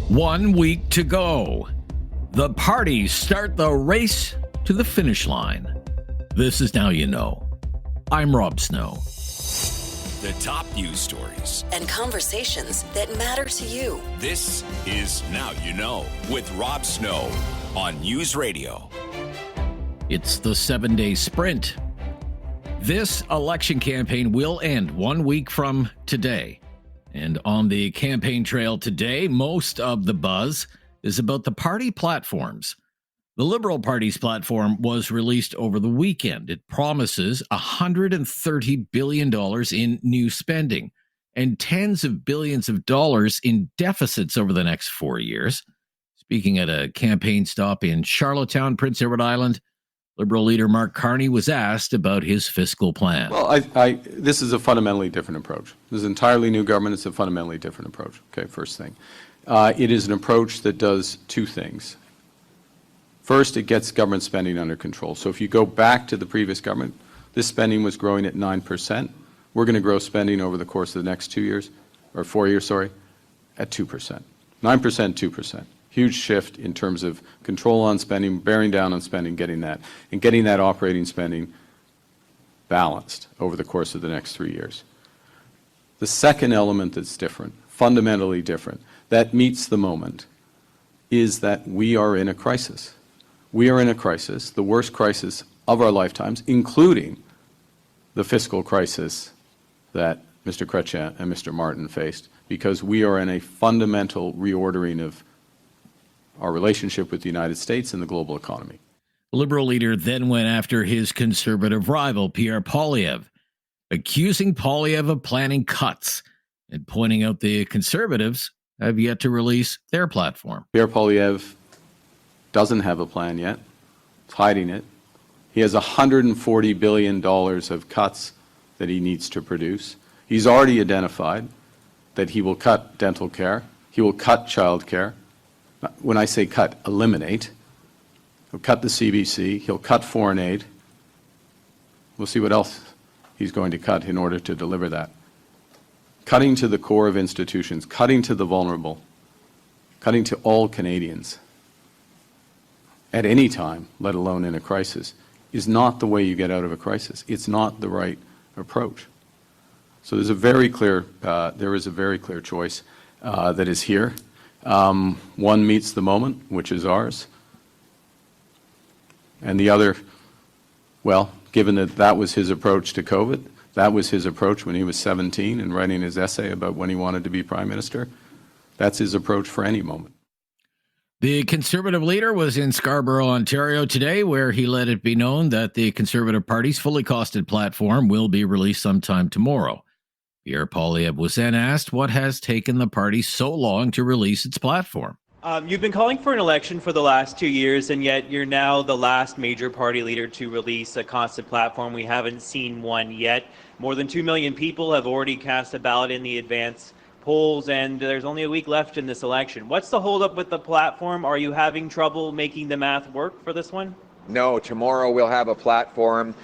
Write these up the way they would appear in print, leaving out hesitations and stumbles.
1 week to go. The parties start the race to the finish line. This is Now You Know. I'm Rob Snow. The top news stories and conversations that matter to you. This is Now You Know with Rob Snow on News Radio. It's the 7-day sprint. This election campaign will end 1 week from today. And on the campaign trail today, most of the buzz is about the party platforms. The Liberal Party's platform was released over the weekend. It promises $130 billion in new spending and tens of billions of dollars in deficits over the next 4 years. Speaking at a campaign stop in Charlottetown, Prince Edward Island, Liberal leader Mark Carney was asked about his fiscal plan. Well, this is a fundamentally different approach. This is an entirely new government. It's a fundamentally different approach. Okay, first thing. It is an approach that does two things. First, it gets government spending under control. So if you go back to the previous government, this spending was growing at 9%. We're going to grow spending over the course of the next 2 years, or 4 years, at 2%. 9%, 2%. Huge shift in terms of control on spending, bearing down on spending, getting that operating spending balanced over the course of the next 3 years. The second element that's different, fundamentally different, that meets the moment, is that we are in a crisis. We are in a crisis, the worst crisis of our lifetimes, including the fiscal crisis that Mr. Chrétien and Mr. Martin faced, because we are in a fundamental reordering of our relationship with the United States and the global economy. The Liberal leader then went after his Conservative rival, Pierre Poilievre, accusing Poilievre of planning cuts and pointing out the Conservatives have yet to release their platform. Pierre Poilievre doesn't have a plan yet. He's hiding it. He has $140 billion of cuts that he needs to produce. He's already identified that he will cut dental care. He will cut child care. When I say cut, eliminate. He'll cut the CBC. He'll cut foreign aid. We'll see what else he's going to cut in order to deliver that. Cutting to the core of institutions, cutting to the vulnerable, cutting to all Canadians at any time, let alone in a crisis, is not the way you get out of a crisis. It's not the right approach. So there's a very clear, choice that is here. One meets the moment, which is ours. And the other, well, given that that was his approach to COVID, that was his approach when he was 17 and writing his essay about when he wanted to be Prime Minister, that's his approach for any moment. The Conservative leader was in Scarborough, Ontario today, where he let it be known that the Conservative Party's fully costed platform will be released sometime tomorrow. Pierre Poilievre was then asked what has taken the party so long to release its platform. You've been calling for an election for the last 2 years, and yet you're now the last major party leader to release a costed platform. We haven't seen one yet. More than 2 million people have already cast a ballot in the advance polls, and there's only a week left in this election. What's the holdup with the platform? Are you having trouble making the math work for this one? No, tomorrow we'll have a platform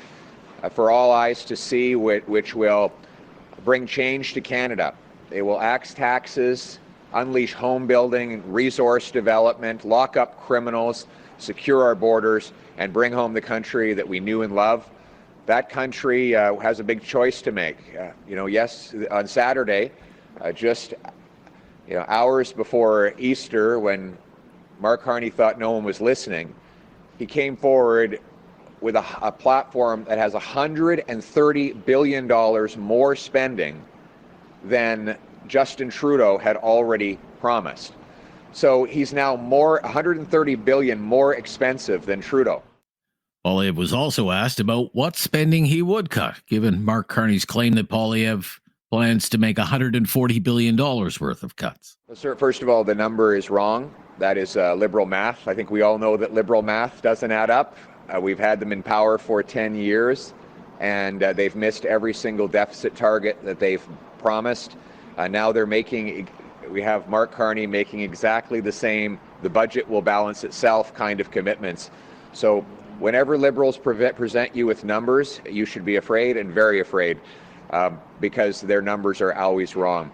for all eyes to see, which will bring change to Canada. They will axe taxes, unleash home building, resource development, lock up criminals, secure our borders, and bring home the country that we knew and love. That country has a big choice to make. Yes, on Saturday, just hours before Easter, when Mark Carney thought no one was listening, he came forward with a platform that has $130 billion more spending than Justin Trudeau had already promised. So he's now $130 billion more expensive than Trudeau. Poilievre was also asked about what spending he would cut, given Mark Carney's claim that Poilievre plans to make $140 billion worth of cuts. Sir, first of all, the number is wrong. That is Liberal math. I think we all know that Liberal math doesn't add up. We've had them in power for 10 years, and they've missed every single deficit target that they've promised. Now we have Mark Carney making exactly the same, the budget will balance itself kind of commitments. So whenever Liberals present you with numbers, you should be afraid, and very afraid, because their numbers are always wrong.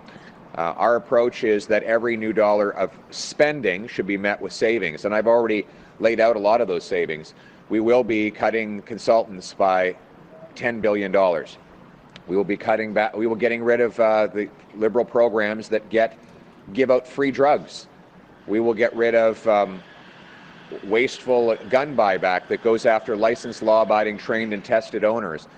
Our approach is that every new dollar of spending should be met with savings, and I've already laid out a lot of those savings. We will be cutting consultants by $10 billion. We will be getting rid of the Liberal programs that give out free drugs. We will get rid of wasteful gun buyback that goes after licensed, law-abiding, trained and tested owners.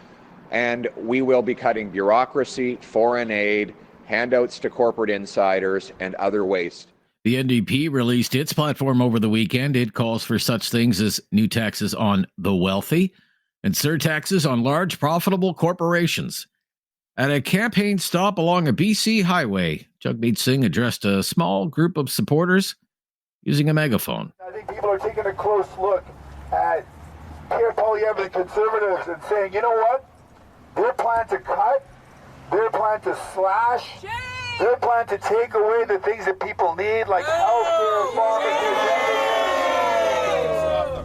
And we will be cutting bureaucracy, foreign aid, handouts to corporate insiders, and other waste. The NDP released its platform over the weekend. It calls for such things as new taxes on the wealthy and surtaxes on large, profitable corporations. At a campaign stop along a BC highway, Jagmeet Singh addressed a small group of supporters using a megaphone. I think people are taking a close look at Pierre Poilievre and Conservatives and saying, you know what? Their plan to cut, their plan to slash, their plan to take away the things that people need, like healthcare, pharmacy.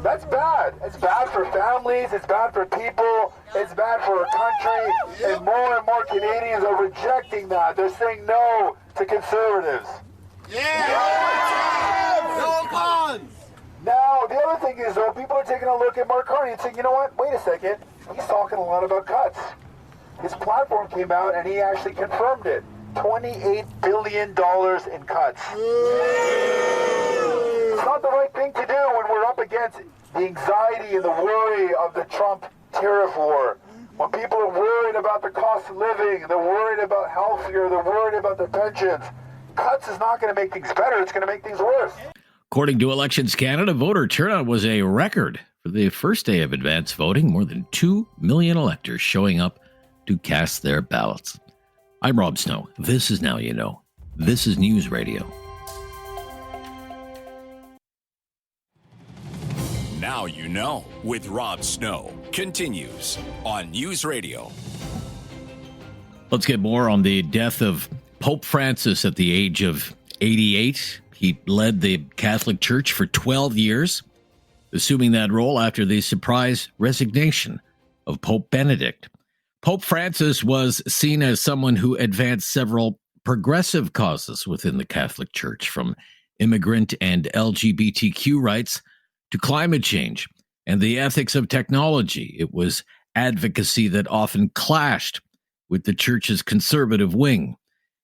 That's bad. It's bad for families. It's bad for people. It's bad for our country. And more Canadians are rejecting that. They're saying no to Conservatives. No guns! Now, the other thing is, though, people are taking a look at Mark Carney and saying, you know what, wait a second, he's talking a lot about cuts. His platform came out and he actually confirmed it. $28 billion in cuts. It's not the right thing to do when we're up against the anxiety and the worry of the Trump tariff war. When people are worried about the cost of living, they're worried about health care, they're worried about their pensions. Cuts is not going to make things better, it's going to make things worse. According to Elections Canada, voter turnout was a record for the first day of advance voting. More than 2 million electors showing up to cast their ballots. I'm Rob Snow. This is Now You Know. This is News Radio. Now You Know with Rob Snow continues on News Radio. Let's get more on the death of Pope Francis at the age of 88. He led the Catholic Church for 12 years, assuming that role after the surprise resignation of Pope Benedict. Pope Francis was seen as someone who advanced several progressive causes within the Catholic Church, from immigrant and LGBTQ rights to climate change and the ethics of technology. It was advocacy that often clashed with the Church's conservative wing.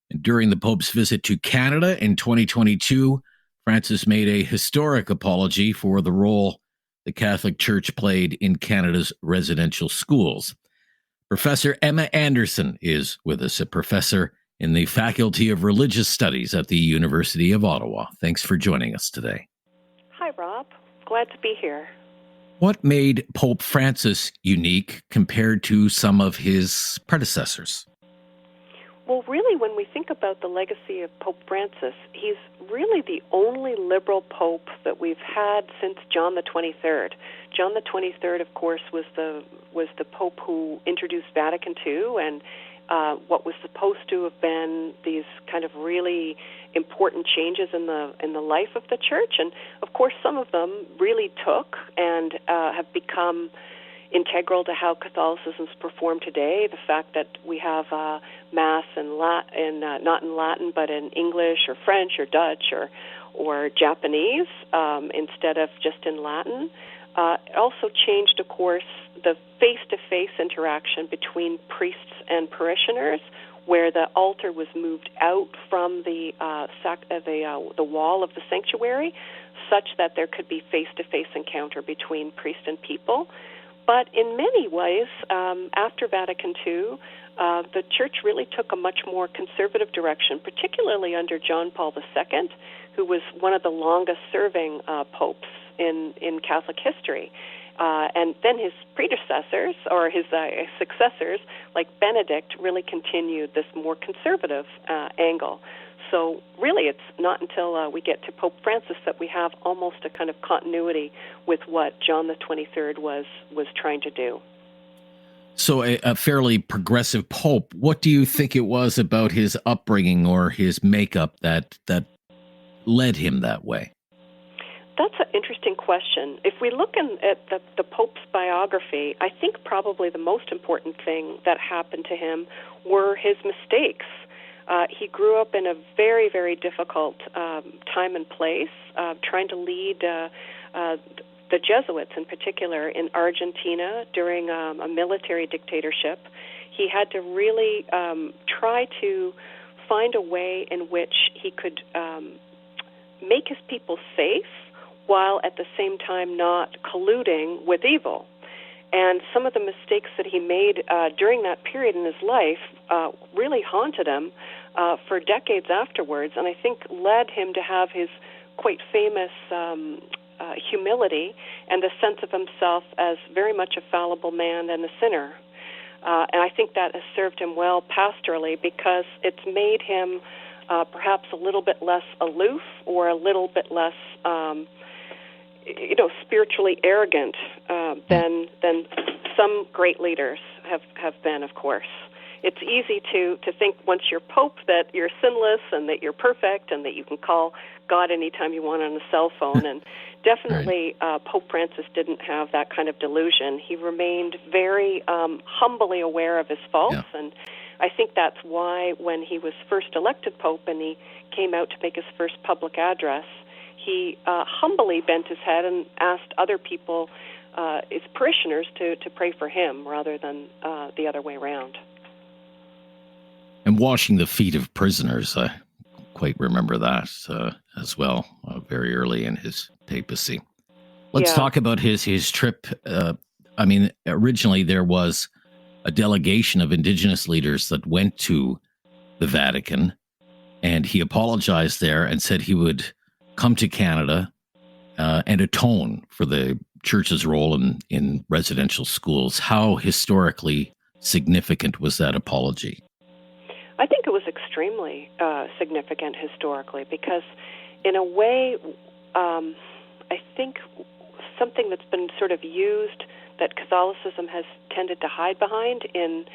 And during the Pope's visit to Canada in 2022, Francis made a historic apology for the role the Catholic Church played in Canada's residential schools. Professor Emma Anderson is with us, a professor in the Faculty of Religious Studies at the University of Ottawa. Thanks for joining us today. Hi, Rob. Glad to be here. What made Pope Francis unique compared to some of his predecessors? Well, really, when we think about the legacy of Pope Francis, he's really the only liberal pope that we've had since John the 23rd. John the 23rd, of course, was the pope who introduced Vatican II and what was supposed to have been these kind of really important changes in the life of the church. And, of course, some of them really took and have become integral to how Catholicism's performed today. The fact that we have Mass not in Latin, but in English or French or Dutch or Japanese instead of just in Latin. It also changed, of course, the face-to-face interaction between priests and parishioners, where the altar was moved out from the wall of the sanctuary, such that there could be face-to-face encounter between priest and people. But in many ways, after Vatican II, the Church really took a much more conservative direction, particularly under John Paul II, who was one of the longest-serving popes in Catholic history. And then his predecessors, or his successors, like Benedict, really continued this more conservative angle. So really, it's not until we get to Pope Francis that we have almost a kind of continuity with what John the 23rd was trying to do. So a fairly progressive pope. What do you think it was about his upbringing or his makeup that led him that way? That's an interesting question. If we look at the Pope's biography, I think probably the most important thing that happened to him were his mistakes. He grew up in a very, very difficult time and place, trying to lead the Jesuits in particular in Argentina during a military dictatorship. He had to really try to find a way in which he could make his people safe while at the same time not colluding with evil. And some of the mistakes that he made during that period in his life really haunted him for decades afterwards, and I think led him to have his quite famous humility and the sense of himself as very much a fallible man and a sinner. And I think that has served him well pastorally because it's made him perhaps a little bit less aloof or a little bit less, spiritually arrogant than some great leaders have been, of course. It's easy to think once you're Pope that you're sinless and that you're perfect and that you can call God anytime you want on a cell phone. And definitely Pope Francis didn't have that kind of delusion. He remained very humbly aware of his faults. Yeah. And I think that's why when he was first elected Pope and he came out to make his first public address, he humbly bent his head and asked other people, his parishioners, to pray for him rather than the other way around. And washing the feet of prisoners, I quite remember that as well, very early in his papacy. Let's talk about his trip. Originally there was a delegation of indigenous leaders that went to the Vatican, and he apologized there and said he would come to Canada and atone for the church's role in residential schools. How historically significant was that apology? I think it was extremely significant historically because, in a way, I think something that's been sort of used that Catholicism has tended to hide behind in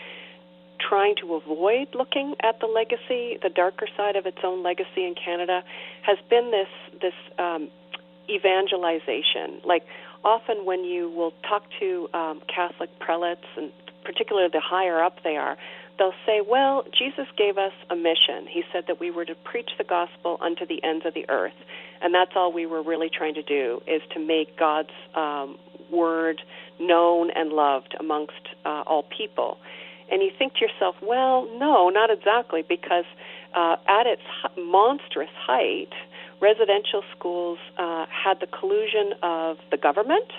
trying to avoid looking at the legacy, the darker side of its own legacy in Canada, has been this evangelization. Like, often when you will talk to Catholic prelates, and particularly the higher up they are, they'll say, well, Jesus gave us a mission. He said that we were to preach the gospel unto the ends of the earth, and that's all we were really trying to do, is to make God's word known and loved amongst all people. And you think to yourself, well, no, not exactly, because at its monstrous height, residential schools had the collusion of the government,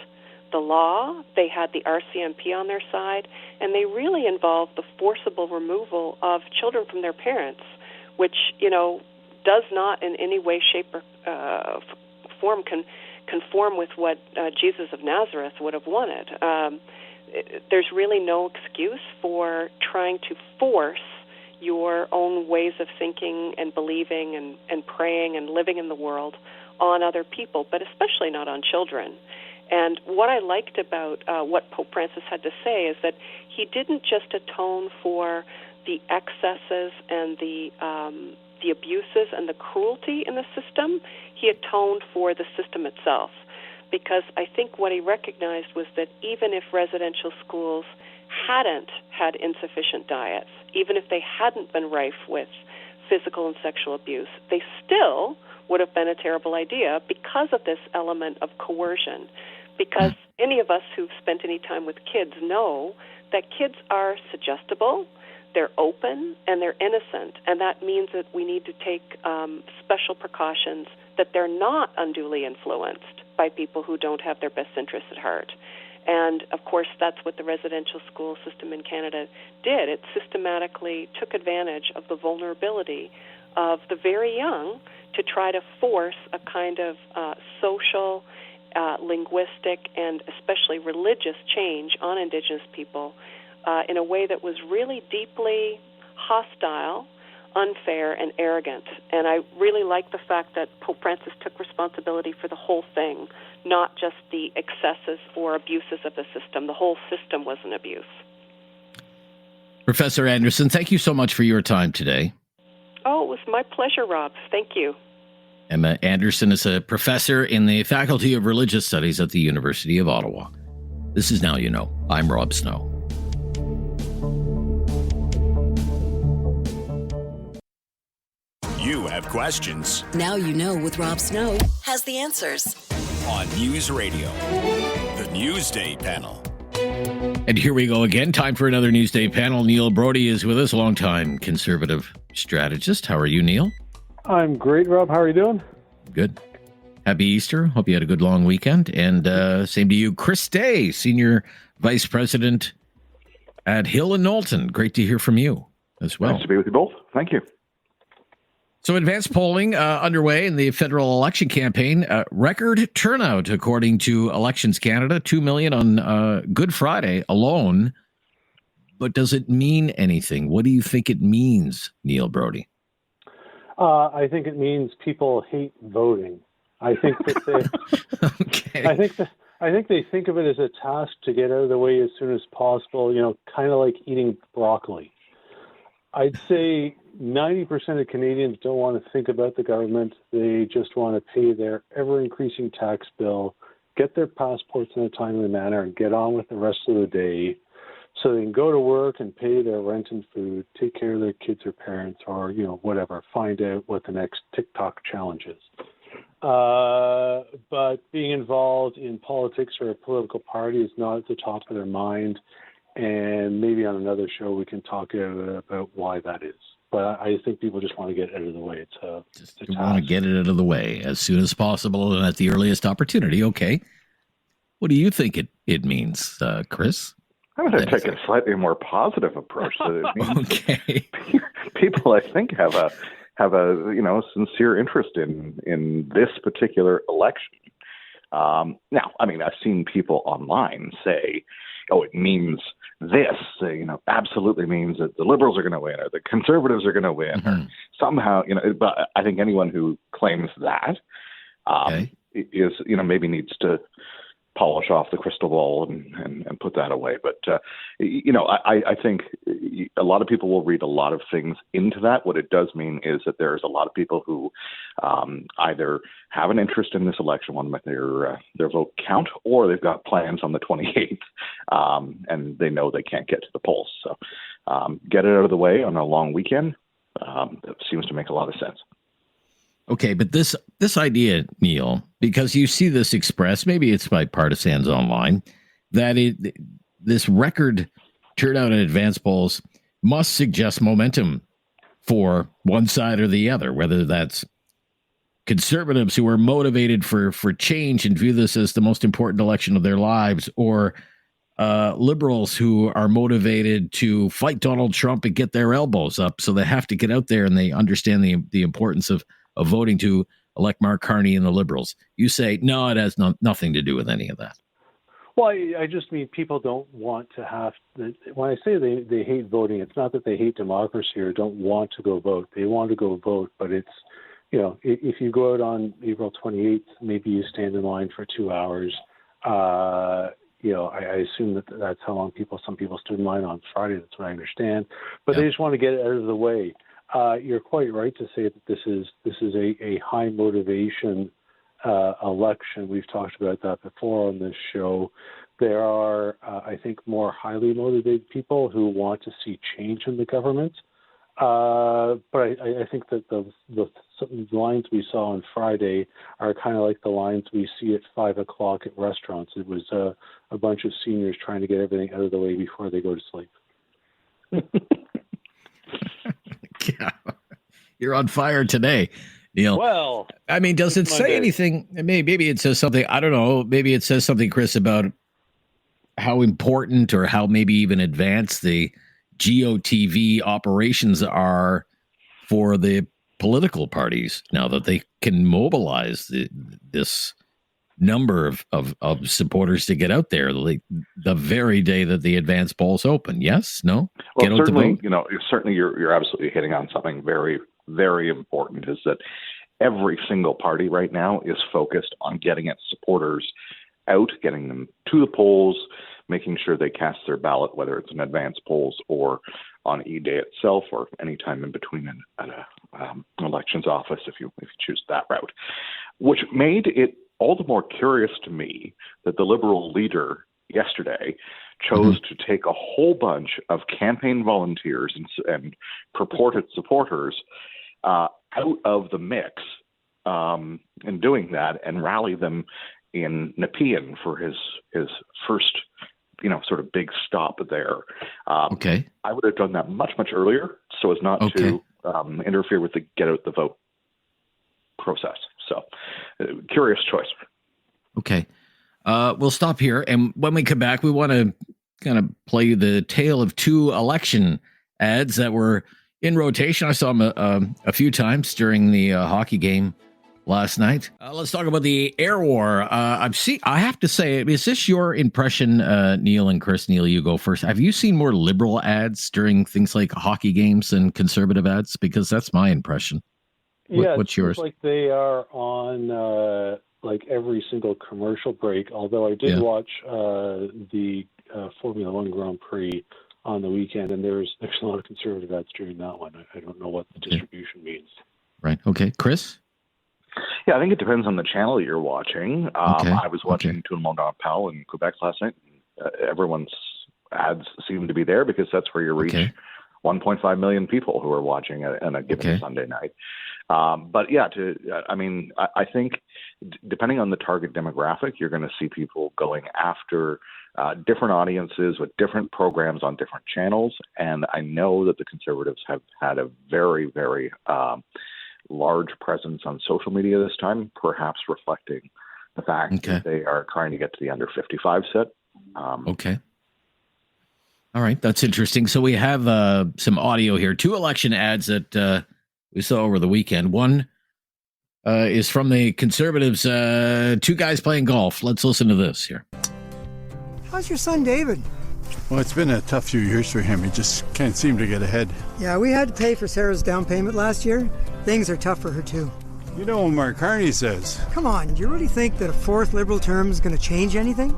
the law, they had the RCMP on their side, and they really involved the forcible removal of children from their parents, which, does not in any way, shape, or form conform with what Jesus of Nazareth would have wanted. There's really no excuse for trying to force your own ways of thinking and believing and praying and living in the world on other people, but especially not on children. And what I liked about what Pope Francis had to say is that he didn't just atone for the excesses and the abuses and the cruelty in the system, he atoned for the system itself. Because I think what he recognized was that even if residential schools hadn't had insufficient diets, even if they hadn't been rife with physical and sexual abuse, they still would have been a terrible idea because of this element of coercion. Because any of us who've spent any time with kids know that kids are suggestible, they're open, and they're innocent. And that means that we need to take special precautions that they're not unduly influenced by people who don't have their best interests at heart. And, of course, that's what the residential school system in Canada did. It systematically took advantage of the vulnerability of the very young to try to force a kind of social, linguistic, and especially religious change on Indigenous people in a way that was really deeply hostile, unfair, and arrogant. And I really like the fact that Pope Francis took responsibility for the whole thing, not just the excesses or abuses of the system. The whole system was an abuse. Professor Anderson, thank you so much for your time today. Oh, it was my pleasure, Rob. Thank you. Emma Anderson is a professor in the Faculty of Religious Studies at the University of Ottawa. This is Now You Know. I'm Rob Snow. You have questions. Now You Know with Rob Snow has the answers. On News Radio, the Newsday Panel. And here we go again. Time for another Newsday Panel. Neil Brody is with us, longtime Conservative strategist. How are you, Neil? I'm great, Rob. How are you doing? Good. Happy Easter. Hope you had a good long weekend. And same to you, Chris Day, Senior Vice President at Hill and Knowlton. Great to hear from you as well. Nice to be with you both. Thank you. So advanced polling underway in the federal election campaign. Record turnout, according to Elections Canada, 2 million on Good Friday alone. But does it mean anything? What do you think it means, Neil Brody? I think it means people hate voting. I think that they, okay. I think they think of it as a task to get out of the way as soon as possible. You know, kind of like eating broccoli. I'd say 90% of Canadians don't want to think about the government. They just want to pay their ever-increasing tax bill, get their passports in a timely manner, and get on with the rest of the day so they can go to work and pay their rent and food, take care of their kids or parents, or, you know, whatever, find out what the next TikTok challenge is. But being involved in politics or a political party is not at the top of their mind. And maybe on another show we can talk about why that is. But I think people just want to get out of the way. It's want to get it out of the way as soon as possible and at the earliest opportunity. Okay. What do you think it means, Chris? I'm going to take a slightly more positive approach. That it means okay. People, I think, have a sincere interest in this particular election. Now, I mean, I've seen people online say, "Oh, it means this." Absolutely means that the Liberals are going to win or the Conservatives are going to win, or somehow, But I think anyone who claims that is, maybe needs to polish off the crystal ball and put that away. But, I think a lot of people will read a lot of things into that. What it does mean is that there's a lot of people who either have an interest in this election, want to make their vote count, or they've got plans on the 28th, and they know they can't get to the polls. So get it out of the way on a long weekend. That seems to make a lot of sense. Okay, but this idea, Neil, because you see this expressed, maybe it's by partisans online, that this record turnout in advance polls must suggest momentum for one side or the other, whether that's Conservatives who are motivated for change and view this as the most important election of their lives, or Liberals who are motivated to fight Donald Trump and get their elbows up, so they have to get out there and they understand the importance of voting to elect Mark Carney and the Liberals. You say, no, it has nothing to do with any of that. Well, I just mean people don't want to have – when I say they hate voting, it's not that they hate democracy or don't want to go vote. They want to go vote, but it's, if you go out on April 28th, maybe you stand in line for 2 hours. I assume that's how long some people stood in line on Friday. That's what I understand. But they just want to get it out of the way. You're quite right to say that this is a high motivation election. We've talked about that before on this show. There are, I think, more highly motivated people who want to see change in the government. But I think that the lines we saw on Friday are kind of like the lines we see at 5 o'clock at restaurants. It was a bunch of seniors trying to get everything out of the way before they go to sleep. Yeah. You're on fire today, Neil. Well, I mean, does it say anything? Maybe it says something. I don't know. Maybe it says something, Chris, about how important or how maybe even advanced the GOTV operations are for the political parties now that they can mobilize this number of supporters to get out there the very day that the advance polls open. Yes? No? Well, certainly, certainly you're absolutely hitting on something very, very important, is that every single party right now is focused on getting its supporters out, getting them to the polls, making sure they cast their ballot, whether it's in advance polls or on E-Day itself or any time in between at an elections office if you choose that route, which made it all the more curious to me that the Liberal leader yesterday chose to take a whole bunch of campaign volunteers and purported supporters out of the mix in doing that and rally them in Nepean for his first, sort of big stop there. Okay. I would have done that much, much earlier so as not to interfere with the get out the vote process. So, curious choice. Okay. We'll stop here. And when we come back, we want to kind of play the tale of two election ads that were in rotation. I saw them a few times during the hockey game last night. Let's talk about the air war. I have to say, is this your impression, Neil and Chris? Neil, you go first. Have you seen more liberal ads during things like hockey games than conservative ads? Because that's my impression. What's yours? Like they are on like every single commercial break. Although I did watch the Formula One Grand Prix on the weekend, and there's a lot of conservative ads during that one. I don't know what the distribution means. Right. Okay, Chris. Yeah, I think it depends on the channel you're watching. I was watching Tout le monde en parle in Quebec last night. Everyone's ads seem to be there because that's where you reach 1.5 million people who are watching on a given Sunday night. But yeah, I think depending on the target demographic, you're going to see people going after different audiences with different programs on different channels. And I know that the Conservatives have had a very, very large presence on social media this time, perhaps reflecting the fact that they are trying to get to the under 55 set. Okay. All right. That's interesting. So we have some audio here. Two election ads that we saw over the weekend. One is from the Conservatives, two guys playing golf. Let's listen to this here. How's your son, David? Well, it's been a tough few years for him. He just can't seem to get ahead. Yeah, we had to pay for Sarah's down payment last year. Things are tough for her, too. You know what Mark Carney says. Come on, do you really think that a fourth Liberal term is going to change anything?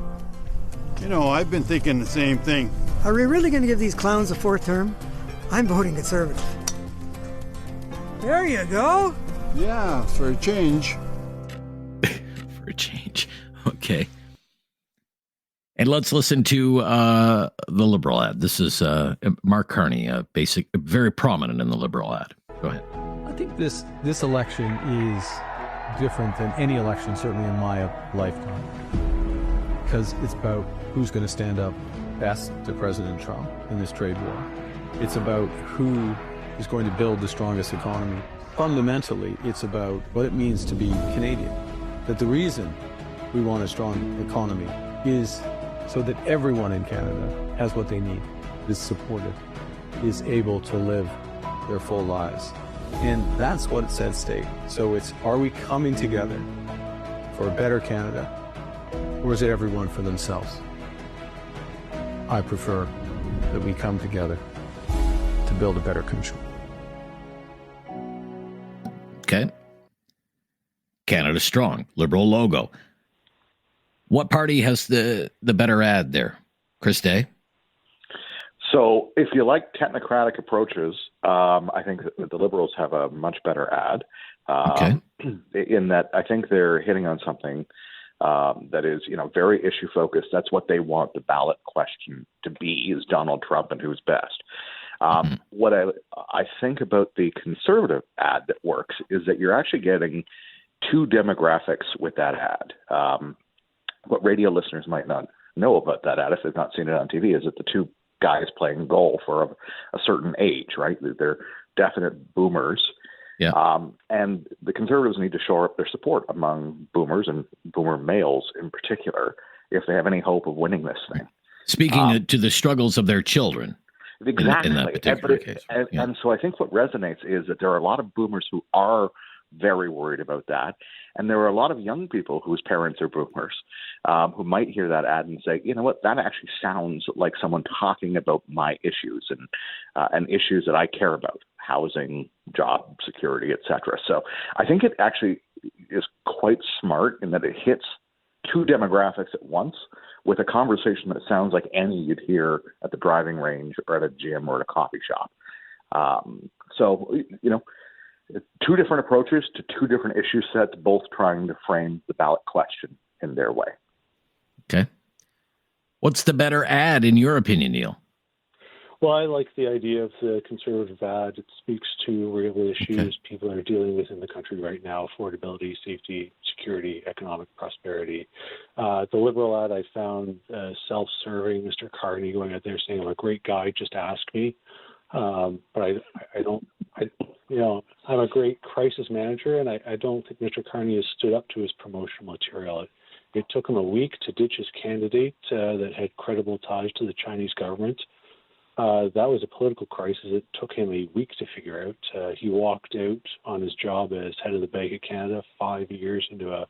You know, I've been thinking the same thing. Are we really going to give these clowns a fourth term? I'm voting Conservative. There you go. Yeah, for a change. For a change. Okay. And let's listen to the Liberal ad. This is Mark Carney, very prominent in the Liberal ad. Go ahead. I think this election is different than any election, certainly in my lifetime, because it's about who's going to stand up best to President Trump in this trade war. It's about who is going to build the strongest economy. Fundamentally, it's about what it means to be Canadian. That the reason we want a strong economy is so that everyone in Canada has what they need, is supported, is able to live their full lives. And that's what's at stake. So it's, are we coming together for a better Canada, or is it everyone for themselves? I prefer that we come together to build a better country. Okay. Canada Strong, Liberal logo. What party has the better ad there? Chris Day? So if you like technocratic approaches, I think that the Liberals have a much better ad. In that I think they're hitting on something that is, very issue focused. That's what they want the ballot question to be, is Donald Trump and who's best. What I think about the Conservative ad that works is that you're actually getting two demographics with that ad. What radio listeners might not know about that ad, if they've not seen it on TV, is that the two guys playing golf are of a certain age, right? They're definite boomers. Yeah. And the Conservatives need to shore up their support among boomers and boomer males in particular if they have any hope of winning this thing. Speaking to the struggles of their children. Exactly. In that particular case. And so I think what resonates is that there are a lot of boomers who are very worried about that. And there are a lot of young people whose parents are boomers who might hear that ad and say, you know what, that actually sounds like someone talking about my issues and issues that I care about, housing, job security, et cetera. So I think it actually is quite smart in that it hits two demographics at once with a conversation that sounds like any you'd hear at the driving range or at a gym or at a coffee shop. Two different approaches to two different issue sets, both trying to frame the ballot question in their way. Okay. What's the better ad in your opinion, Neil? Well, I like the idea of the conservative ad. It speaks to real issues people are dealing with in the country right now: affordability, safety, security, economic prosperity. The Liberal ad I found self-serving. Mr. Carney going out there saying, "I'm a great guy, just ask me." But I'm a great crisis manager, and I don't think Mr. Carney has stood up to his promotional material. It took him a week to ditch his candidate that had credible ties to the Chinese government. That was a political crisis. It took him a week to figure out. He walked out on his job as head of the Bank of Canada 5 years into a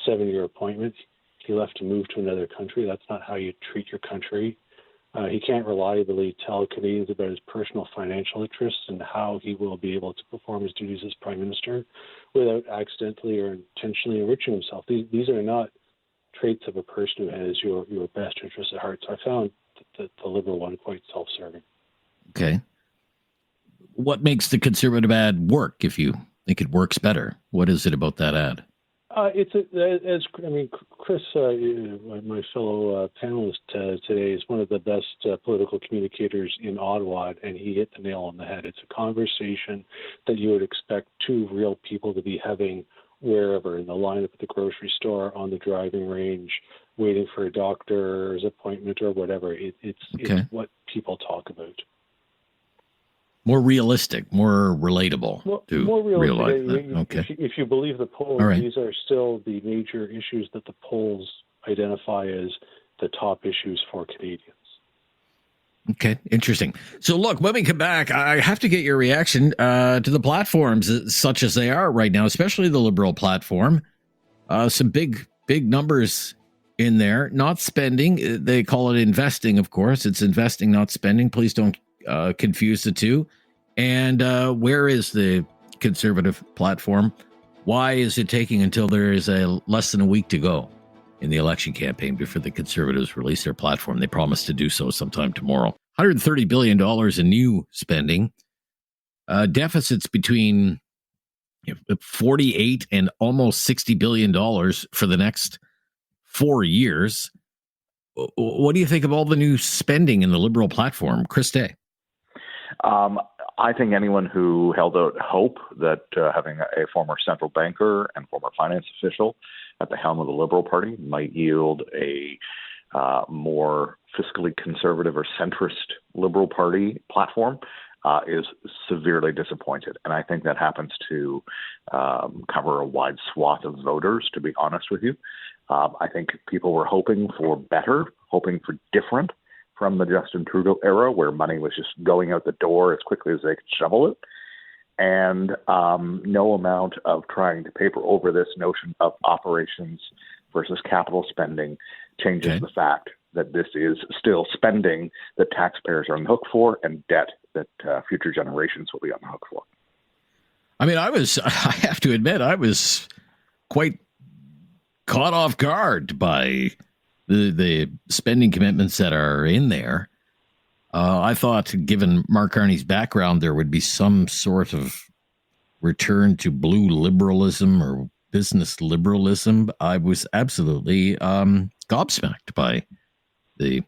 7-year appointment. He left to move to another country. That's not how you treat your country. He can't reliably tell Canadians about his personal financial interests and how he will be able to perform his duties as Prime Minister without accidentally or intentionally enriching himself. These are not traits of a person who has your best interests at heart. So I found the Liberal one quite self-serving. Okay. What makes the Conservative ad work if you think it works better? What is it about that ad? Chris, my fellow panelist today, is one of the best political communicators in Ottawa, and he hit the nail on the head. It's a conversation that you would expect two real people to be having wherever, in the lineup at the grocery store, on the driving range, waiting for a doctor's appointment or whatever. It's what people talk about. More realistic, more relatable more realistic. Realize that. If you believe the polls, these are still the major issues that the polls identify as the top issues for Canadians. Okay, interesting. So look, when we come back, I have to get your reaction to the platforms such as they are right now, especially the Liberal platform. Some big numbers in there. Not spending. They call it investing, of course. It's investing, not spending. Please don't confuse the two. And where is the Conservative platform? Why is it taking until there is less than a week to go in the election campaign before the Conservatives release their platform? They promised to do so sometime tomorrow. $130 billion in new spending. Deficits between 48 and almost $60 billion for the next 4 years. What do you think of all the new spending in the Liberal platform? Chris Day. I think anyone who held out hope that having a former central banker and former finance official at the helm of the Liberal Party might yield a more fiscally conservative or centrist Liberal Party platform is severely disappointed. And I think that happens to cover a wide swath of voters, to be honest with you. I think people were hoping for better, hoping for different from the Justin Trudeau era, where money was just going out the door as quickly as they could shovel it. And no amount of trying to paper over this notion of operations versus capital spending changes the fact that this is still spending that taxpayers are on the hook for and debt that future generations will be on the hook for. I mean, I have to admit, I was quite caught off guard by the spending commitments that are in there. I thought, given Mark Carney's background, there would be some sort of return to blue liberalism or business liberalism. I was absolutely gobsmacked by the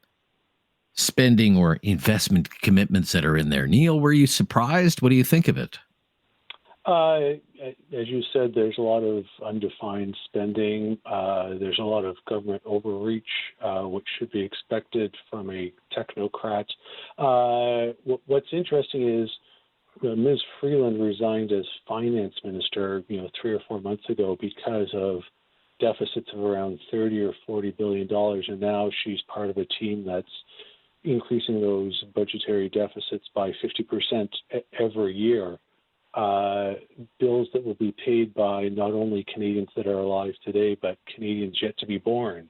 spending or investment commitments that are in there. Neil, were you surprised? What do you think of it? As you said, there's a lot of undefined spending. There's a lot of government overreach, which should be expected from a technocrat. What's interesting is Ms. Freeland resigned as finance minister, 3 or 4 months ago because of deficits of around $30 or $40 billion, and now she's part of a team that's increasing those budgetary deficits by 50% every year. Bills that will be paid by not only Canadians that are alive today, but Canadians yet to be born.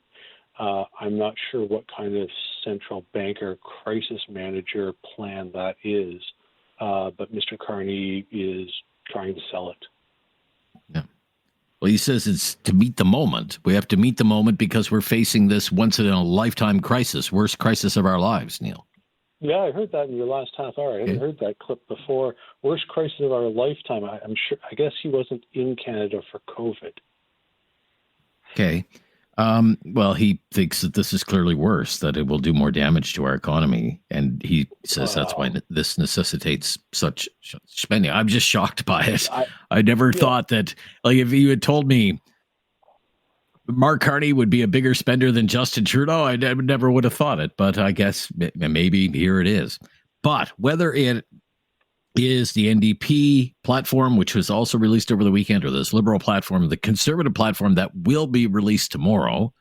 I'm not sure what kind of central banker crisis manager plan that is, but Mr. Carney is trying to sell it. Yeah. Well, he says it's to meet the moment. We have to meet the moment because we're facing this once-in-a-lifetime crisis, worst crisis of our lives, Neil. Yeah, I heard that in your last half hour. I haven't heard that clip before. Worst crisis of our lifetime. I guess he wasn't in Canada for COVID. Okay. Well, he thinks that this is clearly worse, that it will do more damage to our economy. And he says that's why this necessitates such spending. I'm just shocked by it. I never thought that, like, if you had told me Mark Carney would be a bigger spender than Justin Trudeau, I never would have thought it. But I guess maybe here it is. But whether it is the NDP platform, which was also released over the weekend, or this Liberal platform, the Conservative platform that will be released tomorrow,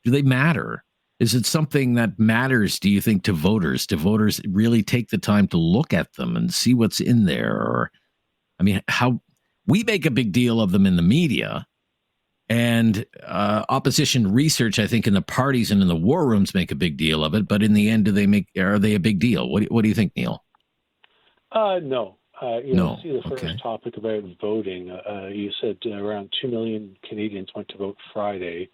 do they matter? Is it something that matters, do you think, to voters? Do voters really take the time to look at them and see what's in there? Or, I mean, how we make a big deal of them in the media, and opposition research, I think, in the parties and in the war rooms make a big deal of it. But in the end, are they a big deal? What do you think, Neil? No. No. See the first topic about voting. You said around 2 million Canadians went to vote Friday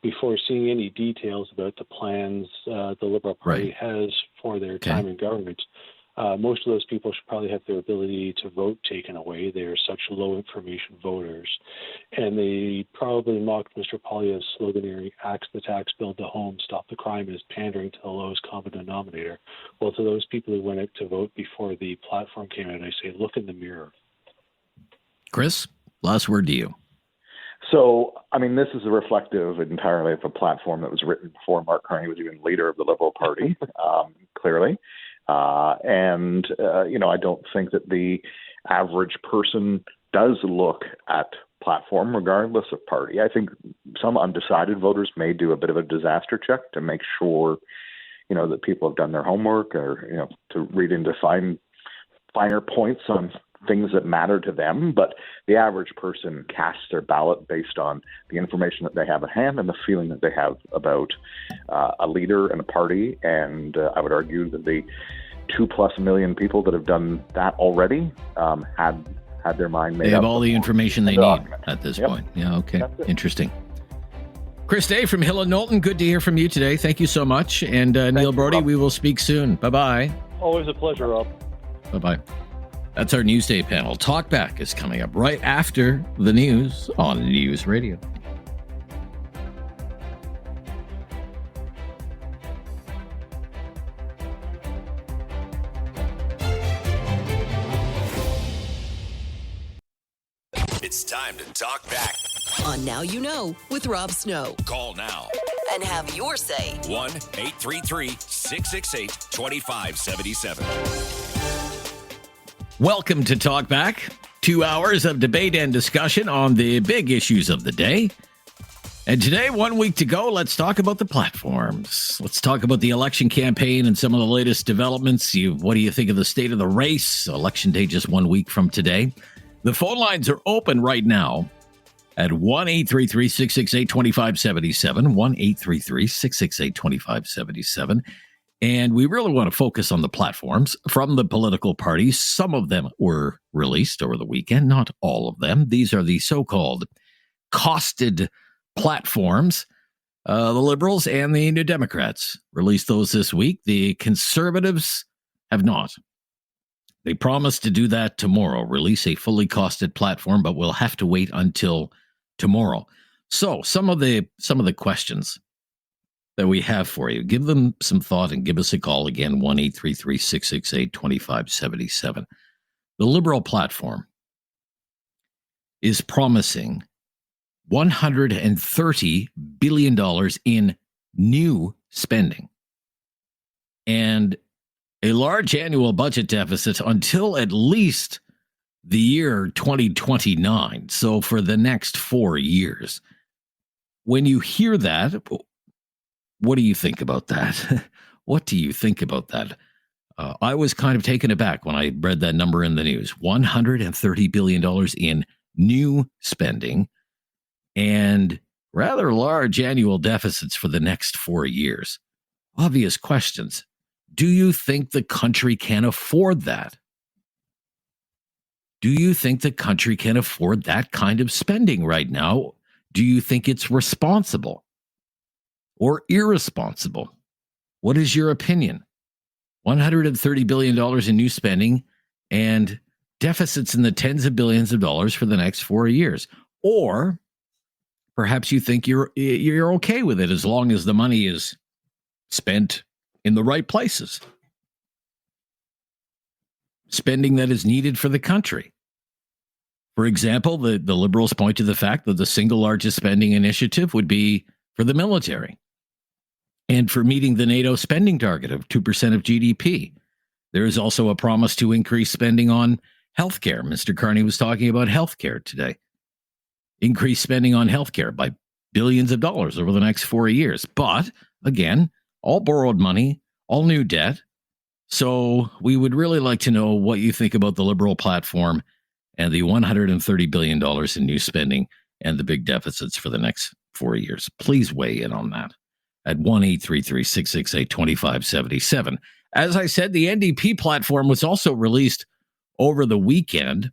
before seeing any details about the plans the Liberal Party has for their time in government. Most of those people should probably have their ability to vote taken away. They are such low information voters. And they probably mocked Mr. Poilievre's sloganeering, axe the tax, build the home, stop the crime, as pandering to the lowest common denominator. Well, to those people who went out to vote before the platform came out, I say, look in the mirror. Chris, last word to you. So, I mean, this is reflective entirely of a platform that was written before Mark Carney was even leader of the Liberal Party, clearly. I don't think that the average person does look at platform regardless of party. I think some undecided voters may do a bit of a disaster check to make sure, that people have done their homework, or, to read into finer points on things that matter to them. But the average person casts their ballot based on the information that they have at hand and the feeling that they have about a leader and a party. And I would argue that the 2+ million people that have done that already had their mind made up. They have all the information they need at this point. Yeah, okay. Interesting. Chris Day from Hill and Knowlton, good to hear from you today. Thank you so much. And Neil Brody, we will speak soon. Bye-bye. Always a pleasure, Rob. Bye-bye. That's our Newsday panel. Talkback is coming up right after the news on News Radio. It's time to talk back. On Now You Know with Rob Snow. Call now. And have your say. 1-833-668-2577. Welcome to Talkback. 2 hours of debate and discussion on the big issues of the day. And today, 1 week to go, let's talk about the platforms. Let's talk about the election campaign and some of the latest developments. What do you think of the state of the race? Election day just 1 week from today. The phone lines are open right now at 1-833-668-2577, 1-833-668-2577. And we really want to focus on the platforms from the political parties. Some of them were released over the weekend, not all of them. These are the so-called costed platforms. The Liberals and the New Democrats released those this week. The Conservatives have not. They promised to do that tomorrow, release a fully costed platform, but we'll have to wait until tomorrow. So some of the questions that we have for you, give them some thought and give us a call again, 1-833-668-2577. The Liberal platform is promising $130 billion in new spending and a large annual budget deficit until at least the year 2029. So for the next 4 years. When you hear that, what do you think about that? What do you think about that? I was kind of taken aback when I read that number in the news. $130 billion in new spending and rather large annual deficits for the next 4 years. Obvious questions. Do you think the country can afford that? Do you think the country can afford that kind of spending right now? Do you think it's responsible or irresponsible? What is your opinion? $130 billion in new spending and deficits in the tens of billions of dollars for the next 4 years. Or perhaps you think you're okay with it as long as the money is spent in the right places. Spending that is needed for the country. For example, the Liberals point to the fact that the single largest spending initiative would be for the military and for meeting the NATO spending target of 2% of GDP. There is also a promise to increase spending on healthcare. Mr. Carney was talking about healthcare today. Increase spending on healthcare by billions of dollars over the next 4 years. But again, all borrowed money, all new debt. So we would really like to know what you think about the Liberal platform and the $130 billion in new spending and the big deficits for the next 4 years. Please weigh in on that at 1-833-668-2577. As I said, the NDP platform was also released over the weekend.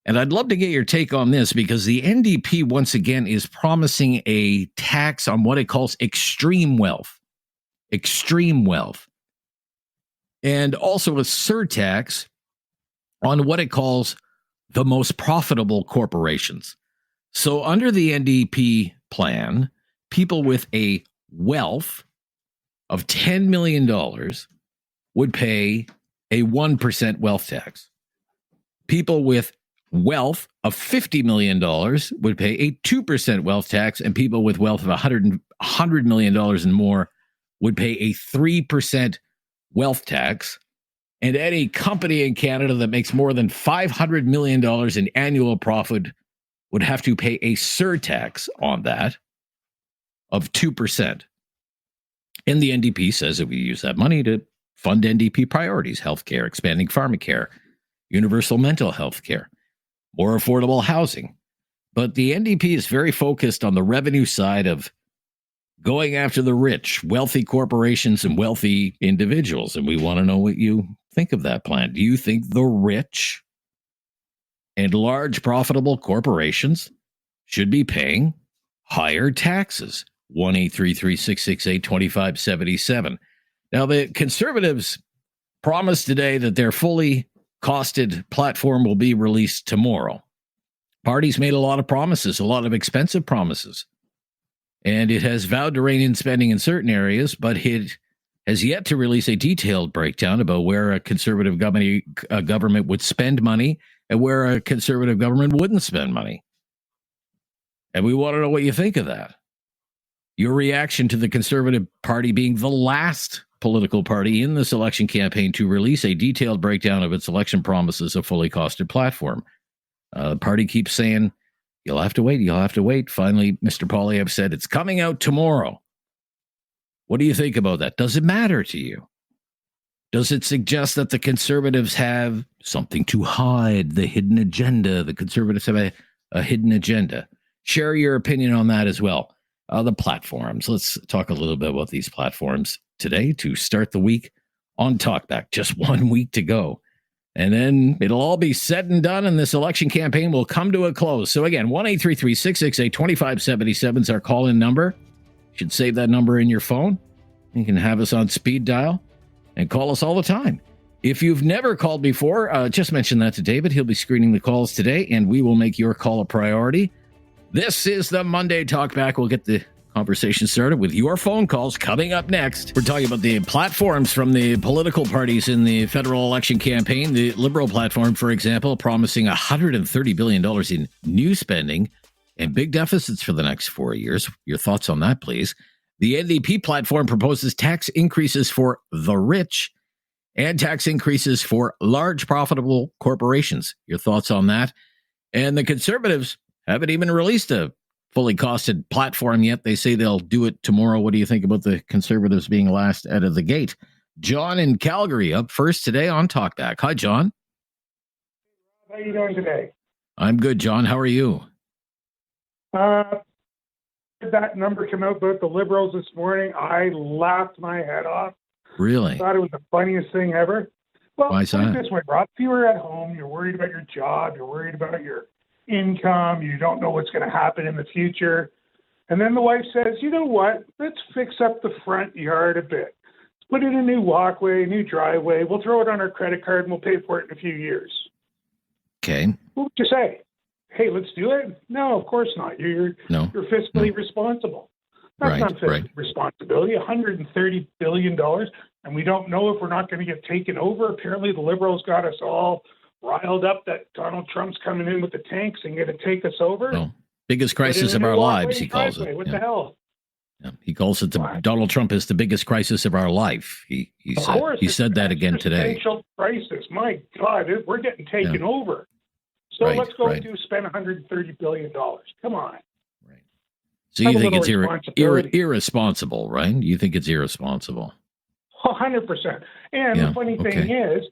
And I'd love to get your take on this because the NDP, once again, is promising a tax on what it calls extreme wealth. Extreme wealth. And also a surtax on what it calls the most profitable corporations. So under the NDP plan, people with a wealth of $10 million would pay a 1% wealth tax. People with wealth of $50 million would pay a 2% wealth tax, and people with wealth of $100 million and more would pay a 3% wealth tax. And any company in Canada that makes more than $500 million in annual profit would have to pay a surtax on that of 2%. And the NDP says that we use that money to fund NDP priorities, healthcare, expanding pharmacare, universal mental health care, more affordable housing. But the NDP is very focused on the revenue side of going after the rich, wealthy corporations and wealthy individuals. And we want to know what you think of that plan. Do you think the rich and large profitable corporations should be paying higher taxes? 1-833-668-2577. Now, the Conservatives promised today that their fully costed platform will be released tomorrow. Party's made a lot of promises, a lot of expensive promises. And it has vowed to rein in spending in certain areas, but it has yet to release a detailed breakdown about where a Conservative government would spend money and where a Conservative government wouldn't spend money. And we want to know what you think of that. Your reaction to the Conservative Party being the last political party in this election campaign to release a detailed breakdown of its election promises, a fully costed platform. The party keeps saying, you'll have to wait, you'll have to wait. Finally, Mr. Poilievre said, it's coming out tomorrow. What do you think about that? Does it matter to you? Does it suggest that the Conservatives have something to hide, the hidden agenda? The Conservatives have a hidden agenda. Share your opinion on that as well. The platforms. Let's talk a little bit about these platforms today to start the week on Talkback. Just 1 week to go. And then it'll all be said and done, and this election campaign will come to a close. So again, 1-833-668-2577 is our call-in number. You should save that number in your phone. You can have us on speed dial and call us all the time. If you've never called before, just mention that to David. He'll be screening the calls today, and we will make your call a priority. This is the Monday Talkback. We'll get the conversation started with your phone calls coming up next. We're talking about the platforms from the political parties in the federal election campaign. The Liberal platform, for example, promising $130 billion in new spending and big deficits for the next 4 years. Your thoughts on that, please. The NDP platform proposes tax increases for the rich and tax increases for large profitable corporations. Your thoughts on that? And the Conservatives haven't even released a fully costed platform yet. They say they'll do it tomorrow. What do you think about the Conservatives being last out of the gate? John in Calgary up first today on Talkback. Hi, John. How are you doing today? I'm good, John. How are you? That number came out about the Liberals this morning. I laughed my head off. Really? I thought it was the funniest thing ever. Well, why is put it that? this way, Rob. If you were at home, you're worried about your job, you're worried about your income, you don't know what's going to happen in the future. And then the wife says, you know what, let's fix up the front yard a bit. Let's put in a new walkway, a new driveway. We'll throw it on our credit card and we'll pay for it in a few years. Okay. What would you say? hey, let's do it? No, of course not. You're fiscally responsible. That's not fiscal responsibility. $130 billion, and we don't know if we're not going to get taken over. Apparently, the Liberals got us all riled up that Donald Trump's coming in with the tanks and going to take us over. No. Biggest crisis of our lives, he calls it. What the hell? Yeah. He calls it Donald Trump is the biggest crisis of our life. He said that again today. Existential crisis. My God, we're getting taken over. So let's go spend $130 billion. Come on. So you think it's irresponsible, right? You think it's irresponsible? 100%. And the funny thing is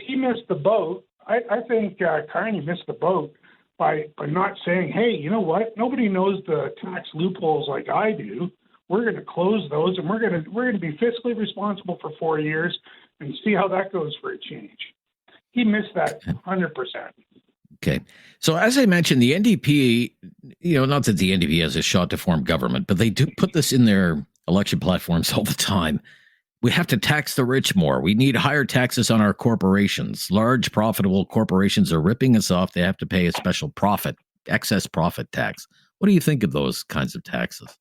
he missed the boat. I think Carney missed the boat by not saying, hey, you know what? Nobody knows the tax loopholes like I do. We're going to close those, and we're going to be fiscally responsible for 4 years and see how that goes for a change. He missed that 100%. Okay. So as I mentioned, the NDP, not that the NDP has a shot to form government, but they do put this in their election platforms all the time. We have to tax the rich more. We need higher taxes on our corporations. Large profitable corporations are ripping us off. They have to pay a special excess profit tax. What do you think of those kinds of taxes?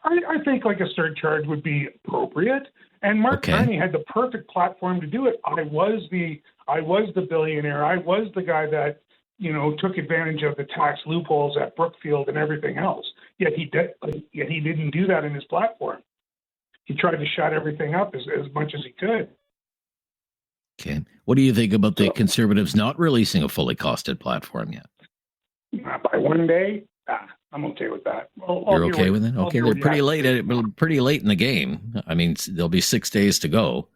I think like a surcharge would be appropriate. And Mark Carney had the perfect platform to do it. I was the billionaire. I was the guy that took advantage of the tax loopholes at Brookfield and everything else. Yet he didn't do that in his platform. He tried to shut everything up as much as he could. Okay. What do you think about the Conservatives not releasing a fully costed platform yet? By one day, I'm okay with that. You're okay with it? Okay, they're pretty late in the game. I mean, there'll be 6 days to go.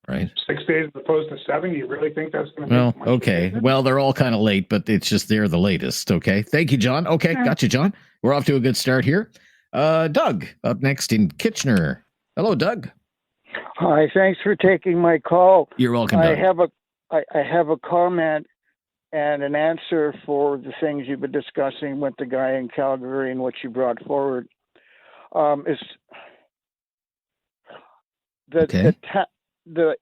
Right. 6 days as opposed to 7. Do you really think that's going to make much difference? Well, they're all kind of late, but it's just they're the latest. Okay. Thank you, John. Okay. Got you, John. We're off to a good start here. Doug up next in Kitchener. Hello, Doug. Hi. Thanks for taking my call. You're welcome, Doug. I have a comment and an answer for the things you've been discussing with the guy in Calgary and what you brought forward. The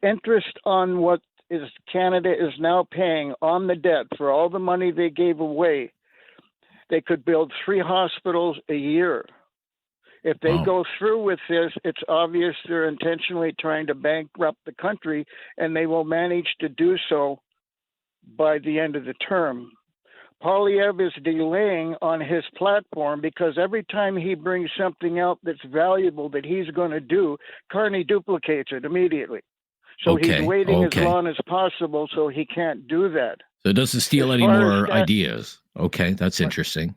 interest on what is Canada is now paying on the debt for all the money they gave away, they could build 3 hospitals a year. If they go through with this, it's obvious they're intentionally trying to bankrupt the country, and they will manage to do so by the end of the term. Poilievre is delaying on his platform because every time he brings something out that's valuable that he's going to do, Carney duplicates it immediately. So he's waiting as long as possible so he can't do that. So it doesn't steal any more ideas. Okay, that's interesting.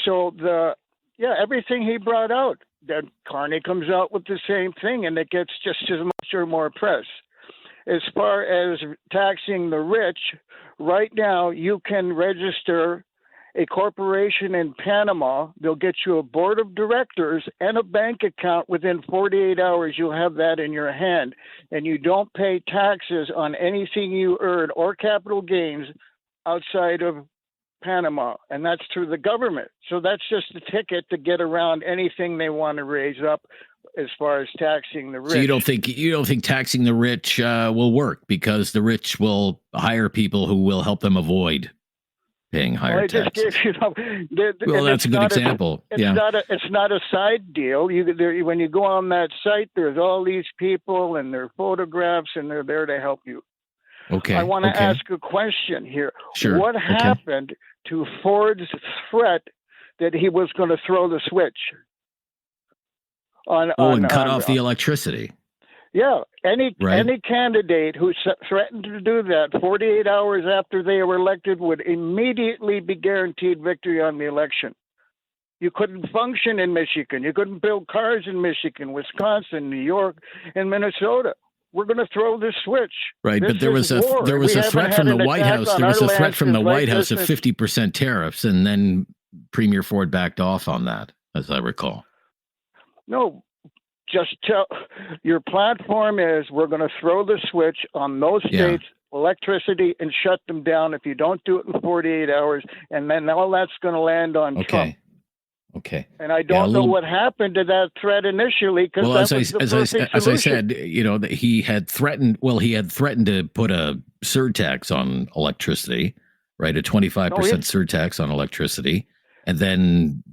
So everything he brought out, then Carney comes out with the same thing, and it gets just as much or more press. As far as taxing the rich, right now you can register a corporation in Panama. They'll get you a board of directors and a bank account. Within 48 hours, you'll have that in your hand. And you don't pay taxes on anything you earn or capital gains outside of Panama. And that's through the government. So that's just a ticket to get around anything they want to raise up as far as taxing the rich. So you don't think taxing the rich will work because the rich will hire people who will help them avoid paying higher taxes. That's a good example. It's not a side deal. When you go on that site, there's all these people and their photographs, and they're there to help you. Okay. I want to ask a question here. Sure. What happened to Ford's threat that he was going to throw the switch and cut off the electricity? Yeah, any candidate who threatened to do that 48 hours after they were elected would immediately be guaranteed victory on the election. You couldn't function in Michigan. You couldn't build cars in Michigan, Wisconsin, New York, and Minnesota. We're going to throw this switch. Right, but there was a threat from the White House. There was a threat from the White House of 50% tariffs, and then Premier Ford backed off on that, as I recall. No. Just tell your platform is we're going to throw the switch on those states' electricity and shut them down if you don't do it in 48 hours, and then all that's going to land on Trump. Okay. And I don't know what happened to that threat initially because as I said, he had threatened to put a surtax on electricity, right? A 25% surtax on electricity. And then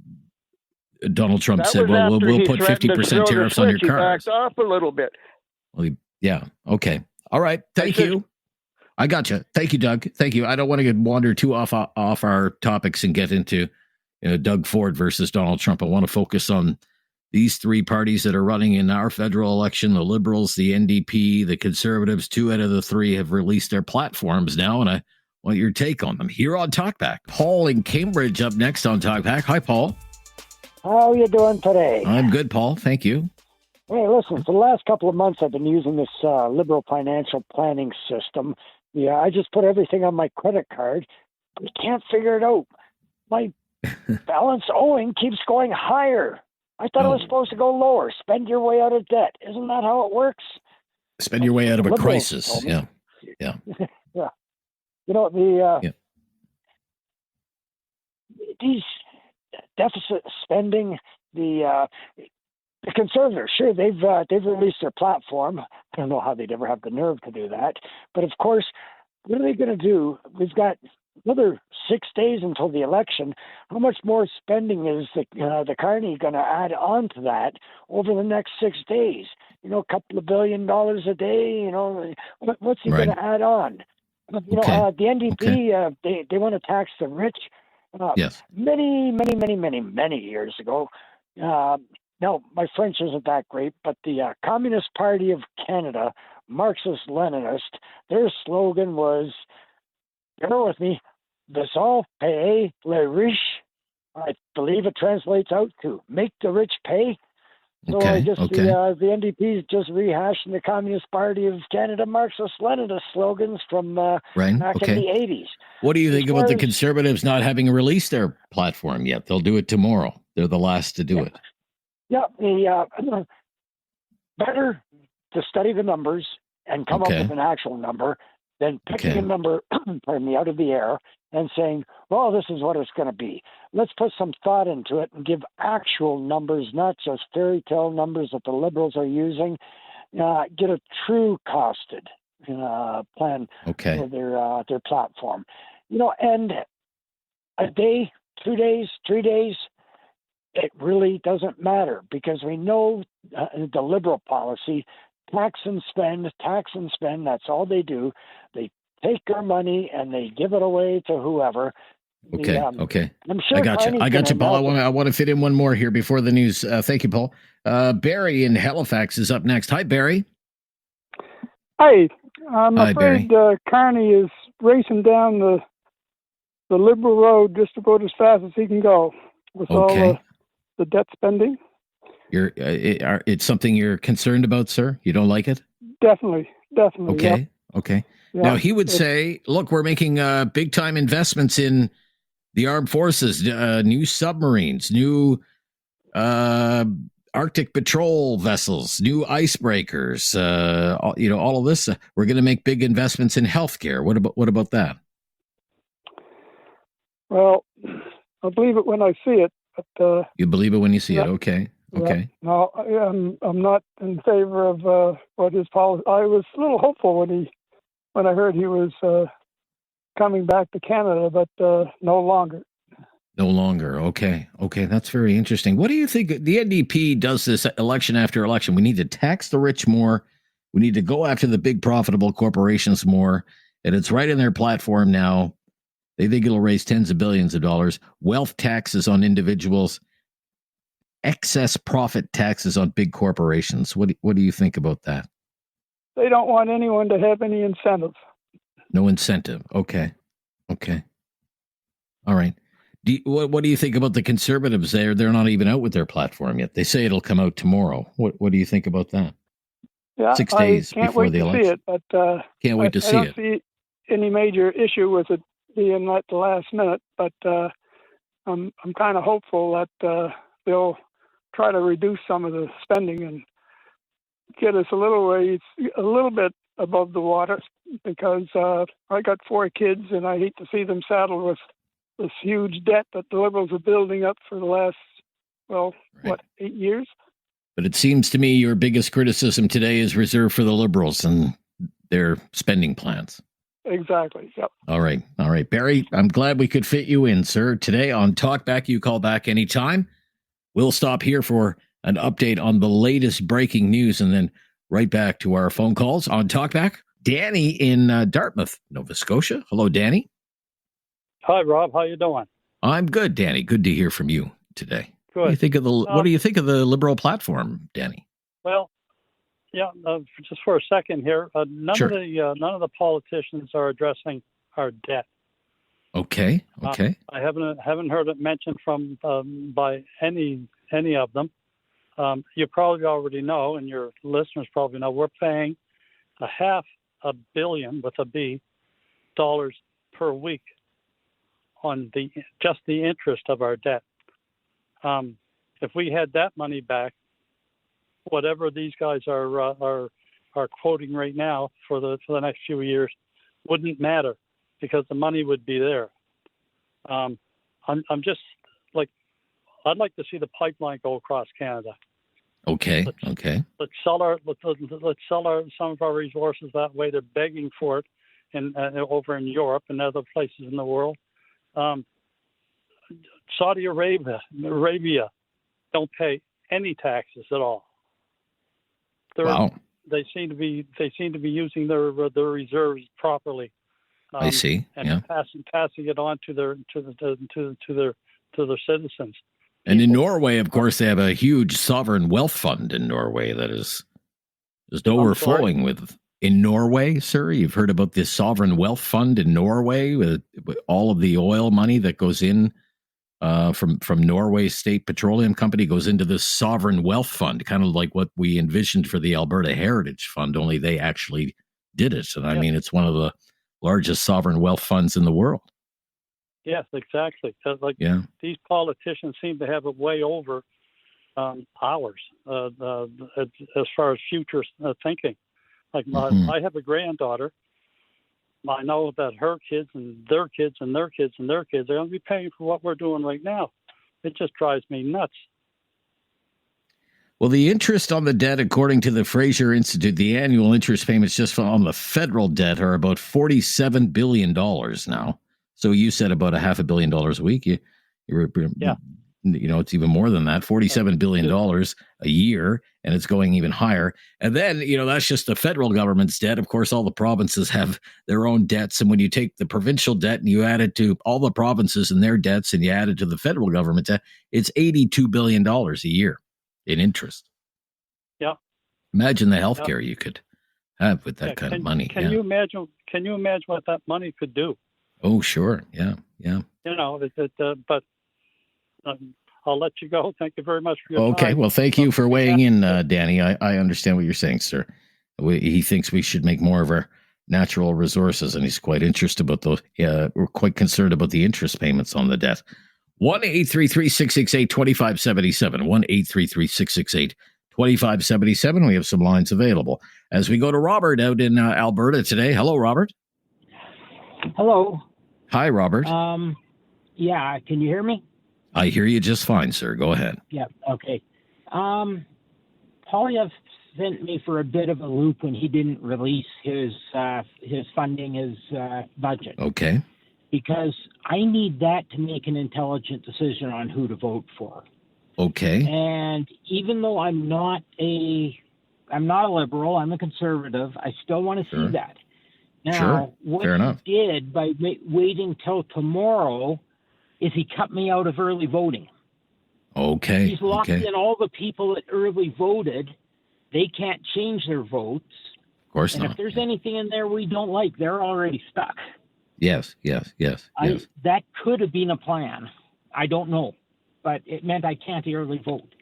Donald Trump said, well, we'll put 50% tariffs on your cars. He backed off a little bit. Well, yeah. Okay. All right. Thank you. I got you. Thank you, Doug. Thank you. I don't want to wander too off our topics and get into Doug Ford versus Donald Trump. I want to focus on these three parties that are running in our federal election, the Liberals, the NDP, the Conservatives. 2 out of the 3 have released their platforms now, and I want your take on them here on Talkback. Paul in Cambridge up next on Talkback. Hi, Paul. How are you doing today? I'm good, Paul. Thank you. Hey, listen, for the last couple of months, I've been using this liberal financial planning system. Yeah, I just put everything on my credit card, but I can't figure it out. My balance owing keeps going higher. I thought it was supposed to go lower. Spend your way out of debt. Isn't that how it works? Spend your way out of a crisis. Yeah. Yeah. You know, these deficit spending, the Conservatives, sure, they've released their platform. I don't know how they'd ever have the nerve to do that. But of course, what are they going to do? We've got another 6 days until the election. How much more spending is the Carney going to add on to that over the next 6 days? You know, a couple of $1 billion a day. You know, what's he going to add on? You know, the NDP, they want to tax the rich. Yes. Many years ago. Now, my French isn't that great, but the Communist Party of Canada, Marxist-Leninist, their slogan was, bear with me, "Faisons payer les riches." I believe it translates out to "make the rich pay." So I guess the NDP is just rehashing the Communist Party of Canada Marxist-Leninist slogans from back in the 80s. What do you think about the Conservatives not having released their platform yet? They'll do it tomorrow. They're the last to do it. Yeah, better to study the numbers and come up with an actual number than picking a number, pardon me, out of the air and saying, well, this is what it's going to be. Let's put some thought into it and give actual numbers, not just fairy tale numbers that the Liberals are using. Get a true costed plan for their platform. You know, and a day, 2 days, 3 days, it really doesn't matter because we know the Liberal policy, tax and spend, that's all they do. They take our money and they give it away to whoever. Okay. I'm sure I got you, Paul. I want to fit in one more here before the news. Thank you, Paul. Barry in Halifax is up next. Hi, Barry. Hi. I'm afraid Carney is racing down the Liberal road just about as fast as he can go with all the debt spending. It's something you're concerned about, sir? You don't like it? Definitely. Okay. Yeah. Okay. Yeah. Now, he would say, look, we're making big-time investments in the armed forces, new submarines, new Arctic patrol vessels, new icebreakers, all of this. We're going to make big investments in healthcare. What about that? Well, I believe it when I see it. But, you believe it when you see it? Okay. Okay. No, I'm not in favor of what his policy. I was a little hopeful when I heard he was coming back to Canada, but no longer. No longer. Okay. That's very interesting. What do you think? The NDP does this election after election. We need to tax the rich more. We need to go after the big profitable corporations more. And it's right in their platform now. They think it'll raise tens of billions of dollars. Wealth taxes on individuals. Excess profit taxes on big corporations. What do you think about that? They don't want anyone to have any incentive. No incentive. Okay. All right. What do you think about the Conservatives? They're not even out with their platform yet. They say it'll come out tomorrow. What do you think about that? Yeah, 6 days before the election. See it, but can't wait to see it. I don't see any major issue with it being at the last minute, but I'm kind of hopeful that they'll try to reduce some of the spending and get us a little bit above the water, because I got 4 kids and I hate to see them saddled with this huge debt that the Liberals are building up for the last, 8 years? But it seems to me your biggest criticism today is reserved for the Liberals and their spending plans. Exactly. Yep. All right. Barry, I'm glad we could fit you in, sir. Today on Talkback, you call back anytime. We'll stop here for an update on the latest breaking news and then right back to our phone calls on Talkback. Danny in Dartmouth, Nova Scotia. Hello, Danny. Hi, Rob. How you doing? I'm good, Danny. Good to hear from you today. Good. What do you think of the Liberal platform, Danny? Well, yeah. Just for a second here, none Sure. of the politicians are addressing our debt. Okay. I haven't heard it mentioned from by any of them. You probably already know, and your listeners probably know, we're paying $500 million with a B dollars per week on just the interest of our debt. If we had that money back, whatever these guys are quoting right now for the next few years wouldn't matter because the money would be there. I'm just like, I'd like to see the pipeline go across Canada. Okay. Let's sell some of our resources that way. They're begging for it, over in Europe and other places in the world. Saudi Arabia don't pay any taxes at all. Wow. They seem to be using their reserves properly. I see. And passing it on to their citizens. And in Norway, of course, they have a huge sovereign wealth fund in Norway that is overflowing with. In Norway, sir, you've heard about this sovereign wealth fund in Norway with all of the oil money that goes in from Norway State Petroleum Company goes into this sovereign wealth fund, kind of like what we envisioned for the Alberta Heritage Fund, only they actually did it. And I mean, it's one of the largest sovereign wealth funds in the world. Yes, exactly. These politicians seem to have it way over ours as far as future thinking. Like I have a granddaughter. I know that her kids and their kids and their kids and their kids are going to be paying for what we're doing right now. It just drives me nuts. Well, the interest on the debt, according to the Fraser Institute, the annual interest payments just on the federal debt are about $47 billion now. So you said about $500 million a week. It's even more than that, $47 billion a year, and it's going even higher. And then, that's just the federal government's debt. Of course, all the provinces have their own debts. And when you take the provincial debt and you add it to all the provinces and their debts and you add it to the federal government debt, it's $82 billion a year in interest. Yeah. Imagine the health care you could have with that kind of money. Can you imagine what that money could do? Oh, sure. Yeah. But I'll let you go. Thank you very much for your time. Okay. Well, thank you for weighing in, Danny. I understand what you're saying, sir. He thinks we should make more of our natural resources, and he's quite interested about those. We're quite concerned about the interest payments on the debt. 1-833-668-2577. 1-833-668-2577. We have some lines available. As we go to Robert out in Alberta today. Hello, Robert. Hello. Hi, Robert. Yeah, can you hear me? I hear you just fine, sir. Go ahead. Yeah, okay. Polyev sent me for a bit of a loop when he didn't release his funding, his budget. Okay. Because I need that to make an intelligent decision on who to vote for. Okay. And even though I'm not a liberal, I'm a conservative, I still want to see that. Now, what he did by waiting till tomorrow is he cut me out of early voting. Okay. He's locked in all the people that early voted. They can't change their votes. Of course not. And if there's anything in there we don't like, they're already stuck. Yes. That could have been a plan. I don't know. But it meant I can't early vote.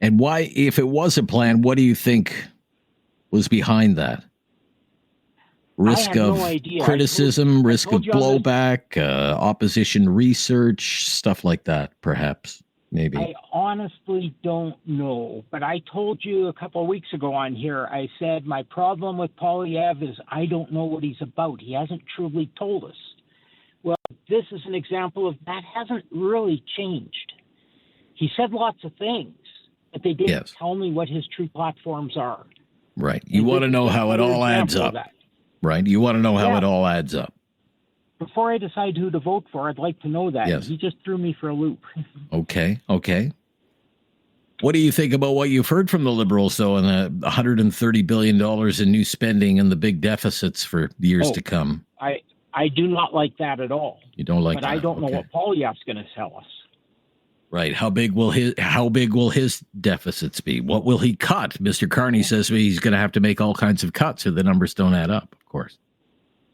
And why, if it was a plan, what do you think was behind that? Risk of criticism, risk of blowback, opposition research, stuff like that, perhaps, maybe. I honestly don't know. But I told you a couple of weeks ago on here, I said my problem with Polyev is I don't know what he's about. He hasn't truly told us. Well, this is an example of that hasn't really changed. He said lots of things, but they didn't tell me what his true platforms are. Right. You want to know how it all adds up. Right. You want to know how Yeah. it all adds up. Before I decide who to vote for, I'd like to know that. Yes. He just threw me for a loop. Okay. What do you think about what you've heard from the Liberals, though, and the $130 billion in new spending and the big deficits for years to come? I do not like that at all. You don't like but that? I don't know what Poilievre's going to tell us. Right. How big will his deficits be? What will he cut? Mr. Carney says he's going to have to make all kinds of cuts or the numbers don't add up, of course.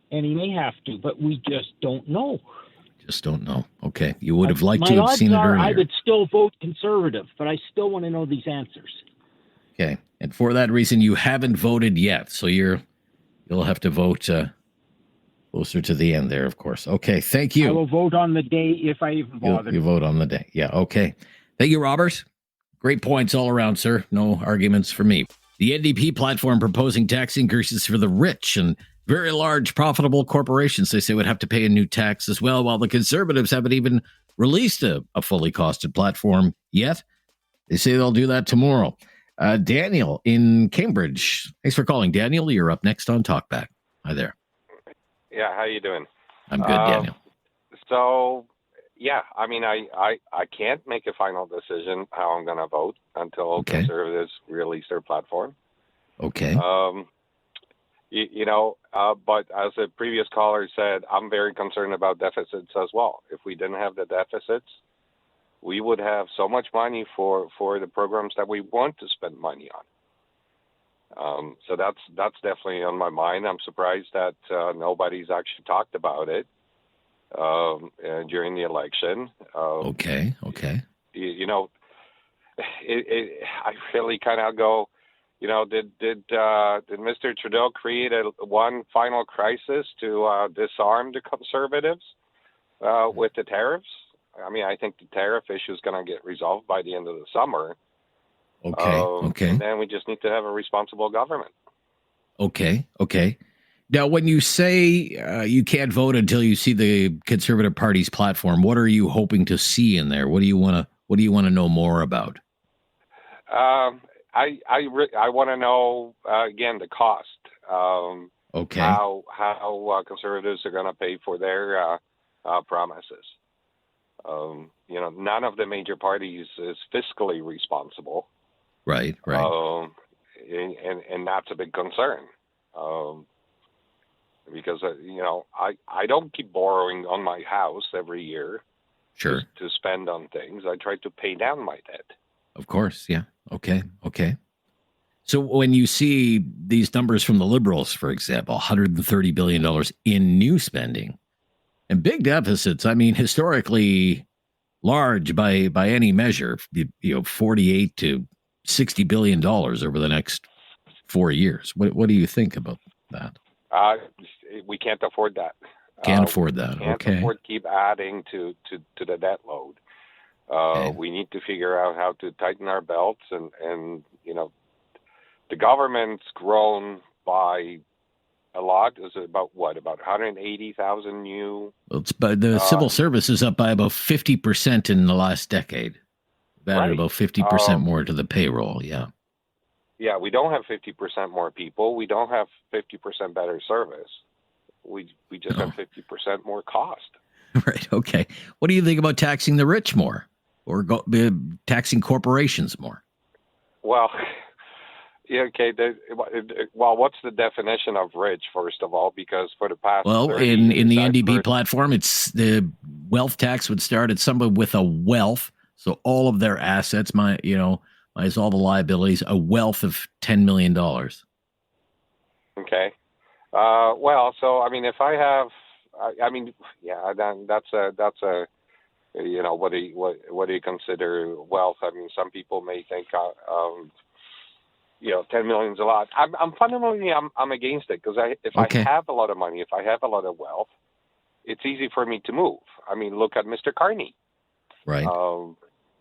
And he may have to, but we just don't know. Just don't know. Okay. You would have liked to have seen it earlier. I would still vote Conservative, but I still want to know these answers. Okay. And for that reason, you haven't voted yet. So you'll have to vote closer to the end there, of course. Okay. Thank you. I will vote on the day if I even bother. You vote on the day. Yeah. Okay. Thank you, Robert. Great points all around, sir. No arguments for me. The NDP platform proposing tax increases for the rich and very large profitable corporations, they say, would have to pay a new tax as well, while the Conservatives haven't even released a fully costed platform yet. They say they'll do that tomorrow. Daniel in Cambridge. Thanks for calling, Daniel. You're up next on Talkback. Hi there. Yeah, how you doing? I'm good, Daniel. So, yeah, I mean, I can't make a final decision how I'm going to vote until Conservatives release their platform. Okay. But as a previous caller said, I'm very concerned about deficits as well. If we didn't have the deficits, we would have so much money for the programs that we want to spend money on. So that's definitely on my mind. I'm surprised that nobody's actually talked about it during the election. Okay. I really kind of go, did Mr. Trudeau create one final crisis to disarm the Conservatives with the tariffs? I mean, I think the tariff issue is going to get resolved by the end of the summer. Okay. And then we just need to have a responsible government. Okay. Now, when you say you can't vote until you see the Conservative Party's platform, what are you hoping to see in there? What do you want to know more about? I want to know again the cost. Okay. How Conservatives are going to pay for their promises. None of the major parties is fiscally responsible. Right. And that's a big concern. Because I don't keep borrowing on my house every year. Sure. To spend on things. I try to pay down my debt. Of course, yeah. Okay. So when you see these numbers from the Liberals, for example, $130 billion in new spending and big deficits, I mean, historically large by any measure, $48 to $60 billion over the next 4 years. What do you think about that? We can't afford that. Can't afford that. Can't afford to keep adding to the debt load. We need to figure out how to tighten our belts, and the government's grown by a lot. Is it about 180,000 new? Well, the civil service is up by about 50% in the last decade. Added about 50% more to the payroll. Yeah. Yeah, we don't have 50% more people. We don't have 50% better service. We just have 50% more cost. Right. Okay. What do you think about taxing the rich more, or taxing corporations more? Well, yeah, okay. What's the definition of rich, first of all? Because for the past in the NDP platform, it's the wealth tax would start at somebody with a wealth, so all of their assets, minus all the liabilities, a wealth of $10 million. Okay. So I mean, if I have, then that's a what do you consider wealth? I mean, some people may think 10 million is a lot. I'm fundamentally I'm against it, because if I have a lot of money, if I have a lot of wealth, it's easy for me to move. I mean, look at Mr. Carney. Right.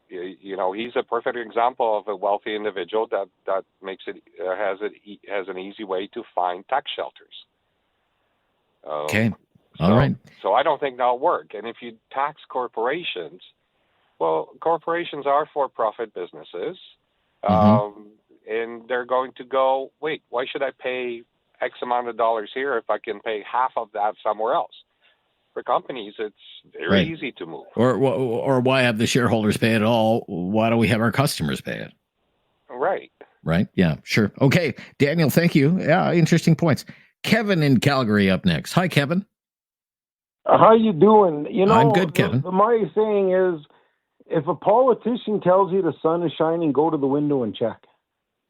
He's a perfect example of a wealthy individual that makes it has an easy way to find tax shelters. Okay. All right. So I don't think that'll work. And if you tax corporations, well, corporations are for-profit businesses, and they're going to go, wait, why should I pay X amount of dollars here if I can pay half of that somewhere else? For companies, it's very easy to move. Or why have the shareholders pay it all? Why don't we have our customers pay it? Right. Right? Yeah, sure. Okay, Daniel, thank you. Yeah, interesting points. Kevin in Calgary up next. Hi, Kevin. How you doing? I'm good, Kevin. My saying is, if a politician tells you the sun is shining, go to the window and check.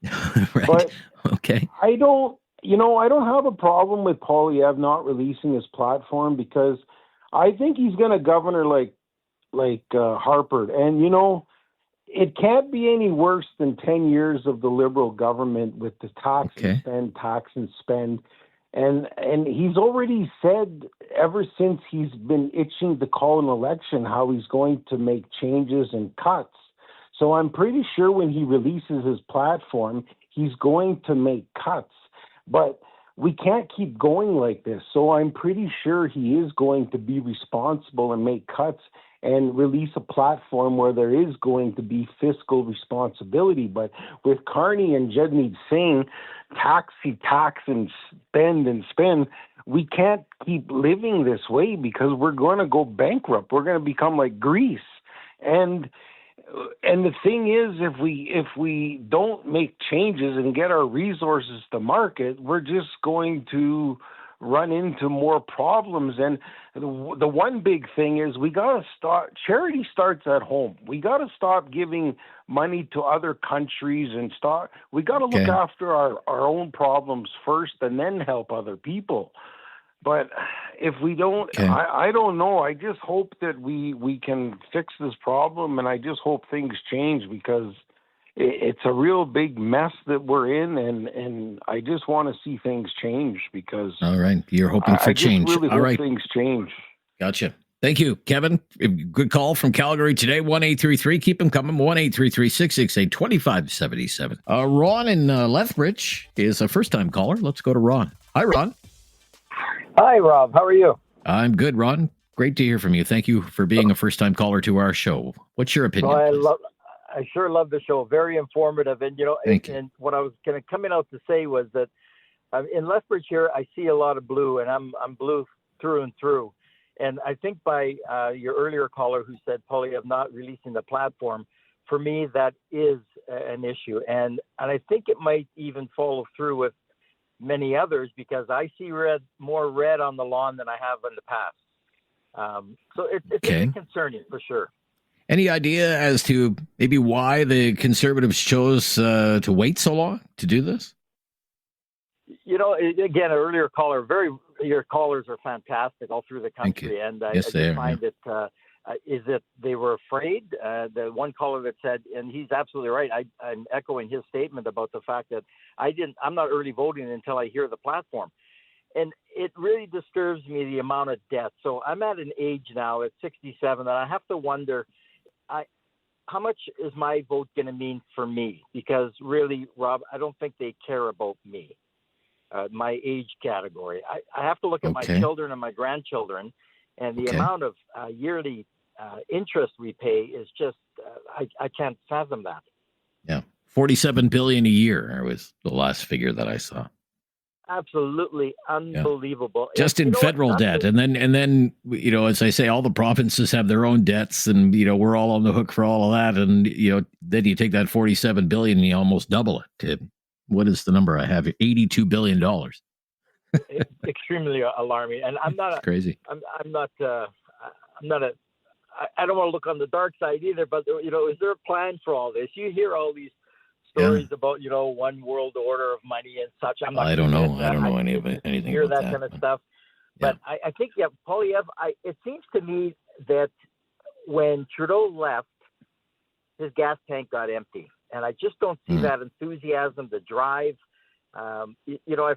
Right. But okay. I don't have a problem with Poilievre not releasing his platform, because I think he's going to governor like Harper. And, it can't be any worse than 10 years of the Liberal government with the tax and spend, tax and spend. And he's already said, ever since he's been itching to call an election, how he's going to make changes and cuts. So I'm pretty sure when he releases his platform, he's going to make cuts. But we can't keep going like this. So I'm pretty sure he is going to be responsible and make cuts and release a platform where there is going to be fiscal responsibility. But with Carney and Jagmeet Singh, tax and spend, we can't keep living this way, because we're going to go bankrupt. We're going to become like Greece. And the thing is, if we don't make changes and get our resources to market, we're just going to run into more problems. And the one big thing is, we got to start. Charity starts at home. We got to stop giving money to other countries and start. We got to look after our own problems first and then help other people. But if we don't, I don't know. I just hope that we can fix this problem, and I just hope things change, because it's a real big mess that we're in, and I just want to see things change, because all right, you're hoping for change. I just really all hope right, things change. Gotcha. Thank you, Kevin. Good call from Calgary today. 1-833. Keep them coming. 1-833-668-2577. Ron in Lethbridge is a first-time caller. Let's go to Ron. Hi, Ron. Hi, Rob. How are you? I'm good, Ron. Great to hear from you. Thank you for being a first-time caller to our show. What's your opinion? Well, I sure love the show. Very informative. And, and what I was going to come out to say was that in Lethbridge here, I see a lot of blue, and I'm blue through and through. And I think by your earlier caller who said Poilievre not releasing the platform, for me, that is an issue. And I think it might even follow through with many others, because I see more red on the lawn than I have in the past. So it's a bit concerning for sure. Any idea as to maybe why the Conservatives chose to wait so long to do this? Again, an earlier caller, your callers are fantastic all through the country. And I just find it, is that they were afraid. The one caller that said, and he's absolutely right, I'm echoing his statement about the fact that I'm not early voting until I hear the platform. And it really disturbs me, the amount of debt. So I'm at an age now at 67 that I have to wonder, how much is my vote going to mean for me? Because really, Rob, I don't think they care about me, my age category. I have to look at my children and my grandchildren, and the amount of yearly interest we pay is just, I can't fathom that. Yeah. $47 billion a year was the last figure that I saw. Absolutely unbelievable. Just in federal debt. And then, as I say, all the provinces have their own debts, and, we're all on the hook for all of that. And, then you take that $47 billion and you almost double it to, what is the number I have? $82 billion. It's extremely alarming. And I'm not crazy. I don't want to look on the dark side either, but is there a plan for all this? You hear all these stories about, one world order of money and such. I don't know. I don't know anything hear about that kind of stuff. But I think, Poilievre, it seems to me that when Trudeau left, his gas tank got empty. And I just don't see that enthusiasm, the drive. I've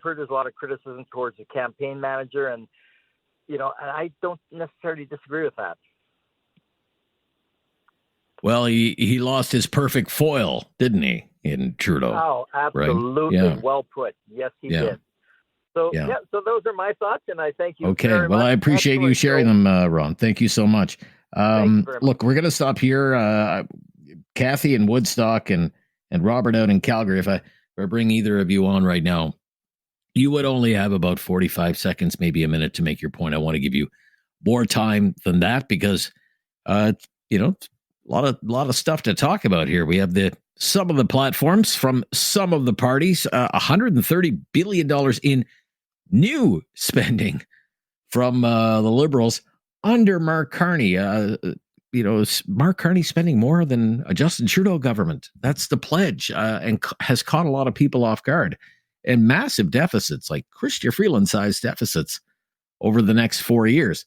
heard there's a lot of criticism towards the campaign manager, and I don't necessarily disagree with that. Well, he lost his perfect foil, didn't he, in Trudeau? Oh, absolutely. Right? Yeah. Well put. Yes, he did. So, so those are my thoughts, and I thank you very much. Well, I appreciate you sharing them, Ron. Thank you so much. Look, we're going to stop here. Kathy in Woodstock and Robert out in Calgary. If I bring either of you on right now, you would only have about 45 seconds, maybe a minute to make your point. I want to give you more time than that because, a lot of stuff to talk about here. We have some of the platforms from some of the parties, $130 billion in new spending from the Liberals under Mark Carney. Mark Carney spending more than a Justin Trudeau government. That's the pledge, and has caught a lot of people off guard. And massive deficits, like Chrystia Freeland-sized deficits over the next 4 years.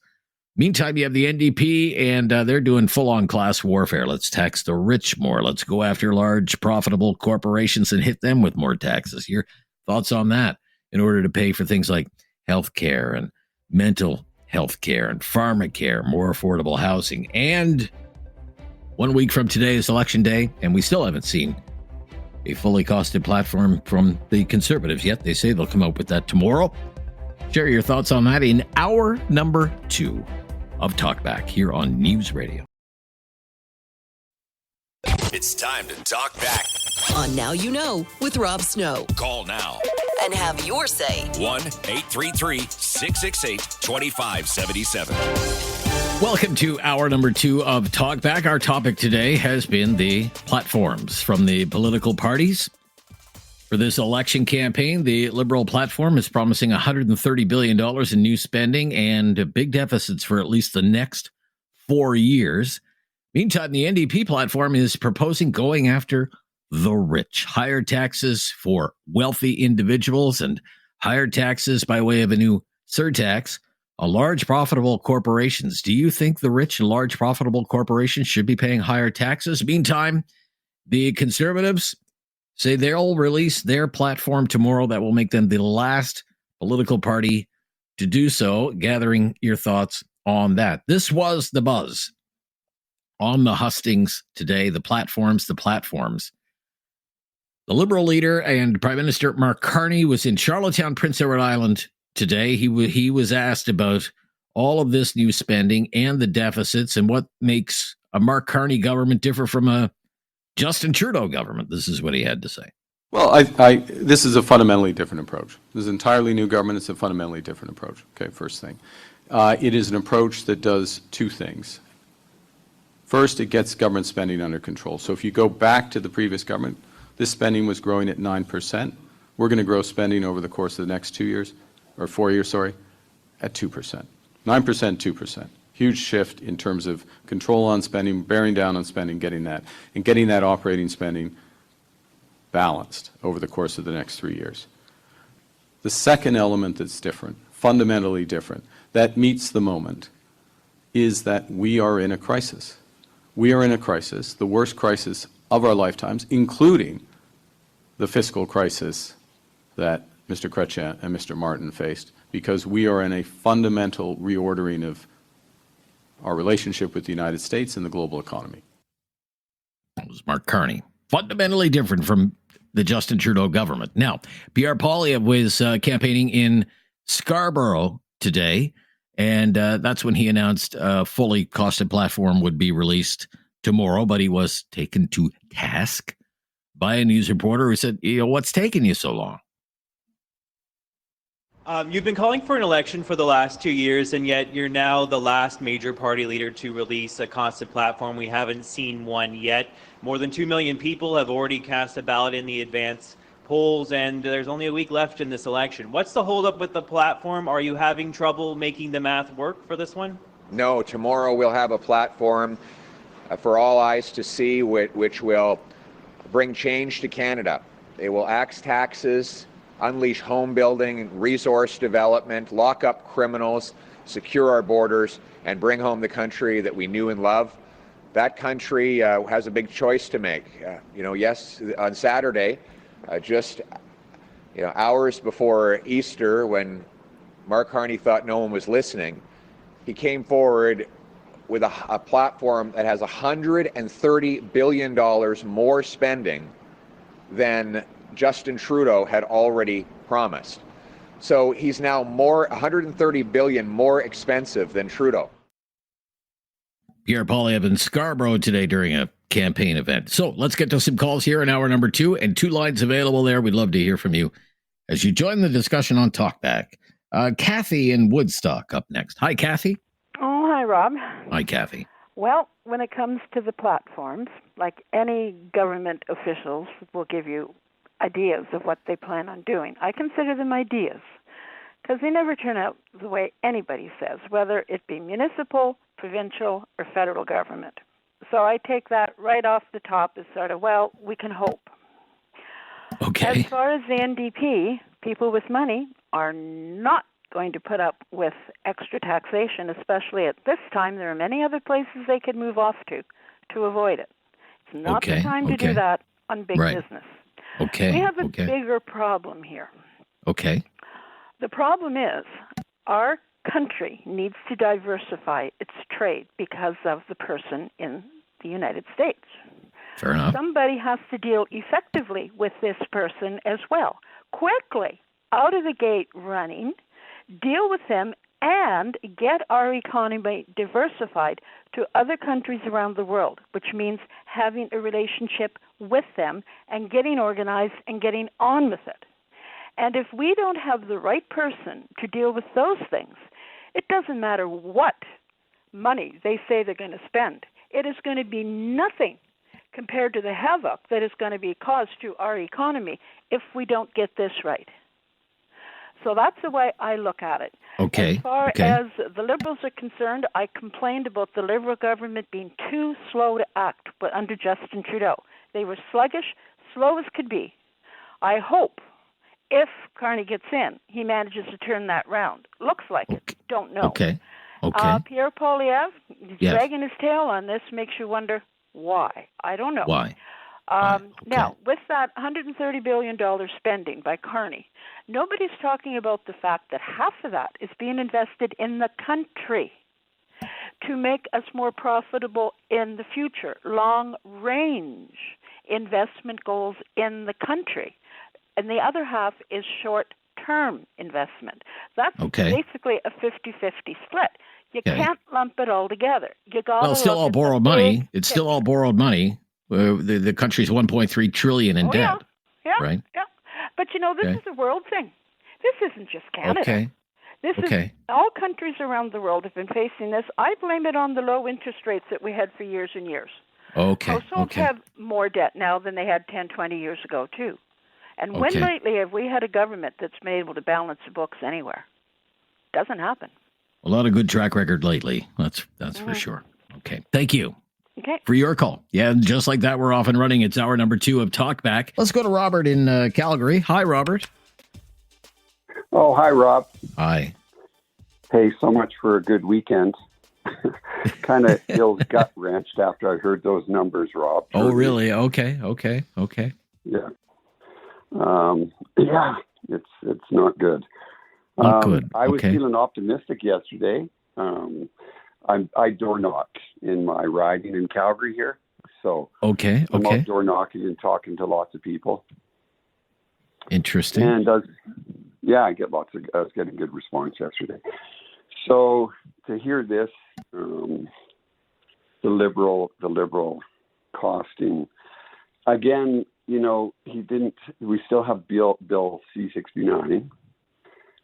Meantime, you have the NDP, and they're doing full-on class warfare. Let's tax the rich more. Let's go after large, profitable corporations and hit them with more taxes. Your thoughts on that in order to pay for things like health care and mental health care and pharmacare, more affordable housing. And 1 week from today is Election Day, and we still haven't seen a fully costed platform from the Conservatives yet. They say they'll come out with that tomorrow. Share your thoughts on that in hour number 2 of Talkback here on News Radio. It's time to talk back on Now You Know with Rob Snow. Call now and have your say. 1-833-668-2577. Welcome to hour number 2 of Talkback. Our topic today has been the platforms from the political parties. For this election campaign, the Liberal platform is promising $130 billion in new spending and big deficits for at least the next 4 years. Meantime, the NDP platform is proposing going after the rich, higher taxes for wealthy individuals and higher taxes by way of a new surtax on large profitable corporations. Do you think the rich and large profitable corporations should be paying higher taxes? Meantime, the Conservatives say they'll release their platform tomorrow that will make them the last political party to do so. Gathering your thoughts on that. This was the buzz on the hustings today, the platforms. The Liberal leader and Prime Minister Mark Carney was in Charlottetown, Prince Edward Island today. He was asked about all of this new spending and the deficits and what makes a Mark Carney government differ from a Justin Trudeau government. This is what he had to say. Well, this is a fundamentally different approach. This is an entirely new government. It's a fundamentally different approach. Okay, first thing. It is an approach that does two things. First, it gets government spending under control. So if you go back to the previous government, this spending was growing at 9%. We're going to grow spending over the course of the next 2 years, or 4 years, sorry, at 2%. 9%, 2%. Huge shift in terms of control on spending, bearing down on spending, getting that operating spending balanced over the course of the next 3 years. The second element that's different, fundamentally different, that meets the moment, is that we are in a crisis. We are in a crisis, the worst crisis of our lifetimes, including the fiscal crisis that Mr. Chrétien and Mr. Martin faced, because we are in a fundamental reordering of our relationship with the United States and the global economy. That was Mark Carney. Fundamentally different from the Justin Trudeau government. Now, Pierre Poilievre was campaigning in Scarborough today, and that's when he announced a fully costed platform would be released tomorrow, but he was taken to task by a news reporter who said, what's taking you so long? You've been calling for an election for the last 2 years, and yet you're now the last major party leader to release a costed platform. We haven't seen one yet. More than 2 million people have already cast a ballot in the advance polls, and there's only a week left in this election. What's the holdup with the platform? Are you having trouble making the math work for this one? No, tomorrow we'll have a platform for all eyes to see, which will bring change to Canada. They will axe taxes, unleash home building, resource development, lock up criminals, secure our borders, and bring home the country that we knew and love. That country has a big choice to make. Yes, on Saturday, just hours before Easter, when Mark Carney thought no one was listening, he came forward with a platform that has $130 billion more spending than Justin Trudeau had already promised. So he's now $130 billion more expensive than Trudeau. Pierre Poilievre in Scarborough today during a campaign event. So let's get to some calls here in hour number 2, and 2 lines available there. We'd love to hear from you as you join the discussion on Talkback. Kathy in Woodstock up next. Hi, Kathy. Oh, hi, Rob. Hi, Kathy. Well, when it comes to the platforms, like any government officials will give you ideas of what they plan on doing. I consider them ideas because they never turn out the way anybody says, whether it be municipal, provincial, or federal government. So I take that right off the top as sort of, well, we can hope. Okay. As far as the NDP, people with money are not going to put up with extra taxation, especially at this time. There are many other places they could move off to avoid it. It's not the time to do that on big business. Okay. We have a bigger problem here. Okay. The problem is our country needs to diversify its trade because of the person in the United States. Fair enough. Somebody has to deal effectively with this person as well. Quickly, out of the gate running, deal with them and get our economy diversified to other countries around the world, which means having a relationship with them and getting organized and getting on with it. And if we don't have the right person to deal with those things, it doesn't matter what money they say they're going to spend. It is going to be nothing compared to the havoc that is going to be caused to our economy if we don't get this right. So that's the way I look at it. Okay. As far as the Liberals are concerned, I complained about the Liberal government being too slow to act but under Justin Trudeau. They were sluggish, slow as could be. I hope if Carney gets in, he manages to turn that round. Looks like it. Don't know. Okay. Pierre Poilievre, dragging his tail on this makes you wonder why. I don't know. Why? Now, with that $130 billion spending by Carney, nobody's talking about the fact that half of that is being invested in the country to make us more profitable in the future, long-range investment goals in the country. And the other half is short-term investment. That's basically a 50-50 split. You can't lump it all together. You got it's still all borrowed money. It's still all borrowed money. The country's $1.3 trillion in debt. Yeah. Right? Yeah. But this is a world thing. This isn't just Canada. Okay. This is all countries around the world have been facing this. I blame it on the low interest rates that we had for years and years. Okay. Households have more debt now than they had 10, 20 years ago, too. And when lately have we had a government that's been able to balance the books anywhere? Doesn't happen. A lot of good track record lately. That's for sure. Okay. Thank you. Okay. For your call. Yeah, just like that, we're off and running. It's hour number 2 of Talkback. Let's go to Robert in Calgary. Hi, Robert. Oh, hi, Rob. Hi. Hey, so much for a good weekend. Kind of feels gut-wrenched after I heard those numbers, Rob. Oh, really? Okay. Yeah. Yeah, it's not good. Not good. I was feeling optimistic yesterday. I door knocked in my riding in Calgary here, so I'm out door knocking and talking to lots of people. Interesting. And I was getting good response yesterday. So to hear this, the liberal costing again. We still have Bill C-69.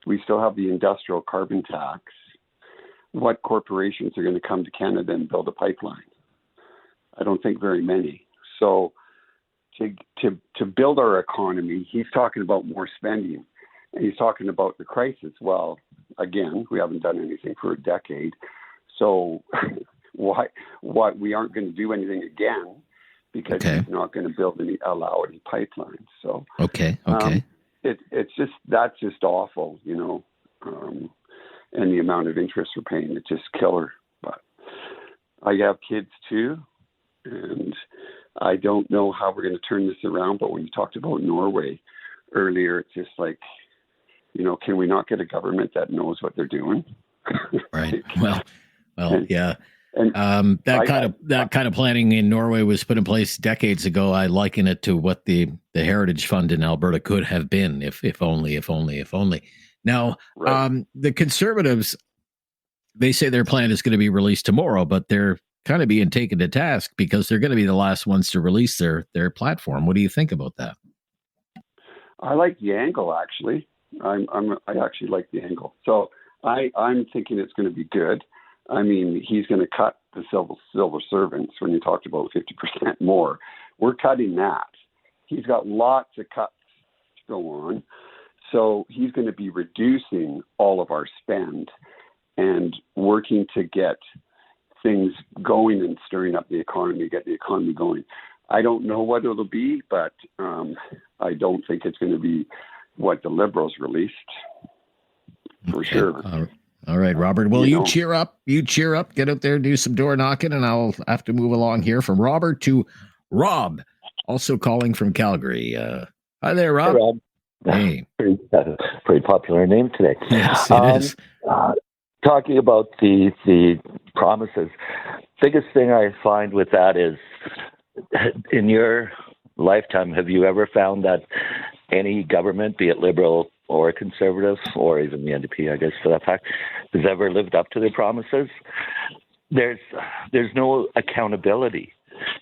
We still have the industrial carbon tax. What corporations are going to come to Canada and build a pipeline? I don't think very many. So to build our economy, he's talking about more spending. And he's talking about the crisis. Well, again, we haven't done anything for a decade. So why we aren't going to do anything again? Because he's not going to allow any pipelines. So that's just awful, and the amount of interest we're paying, it's just killer. But I have kids too, and I don't know how we're going to turn this around. But when you talked about Norway earlier, it's just like, can we not get a government that knows what they're doing? Right. Well, yeah. And that kind of planning in Norway was put in place decades ago. I liken it to what the Heritage Fund in Alberta could have been, if only. Now, the Conservatives, they say their plan is going to be released tomorrow, but they're kind of being taken to task because they're going to be the last ones to release their platform. What do you think about that? I like the angle, actually. I actually like the angle. So I'm thinking it's going to be good. I mean, he's going to cut the civil servants when you talked about 50% more. We're cutting that. He's got lots of cuts to go on. So he's going to be reducing all of our spend and working to get things going and stirring up the economy, get the economy going. I don't know what it'll be, but I don't think it's going to be what the Liberals released, for sure. All right, Robert. Well, you cheer up. You cheer up. Get out there, do some door knocking, and I'll have to move along here from Robert to Rob, also calling from Calgary. Hi there, Rob. Hey, Rob. Hey. Pretty popular name today. Yes, it is. Talking about the promises, biggest thing I find with that is, in your lifetime, have you ever found that any government, be it Liberal or Conservative, or even the NDP, I guess, for that fact, has ever lived up to their promises? There's no accountability.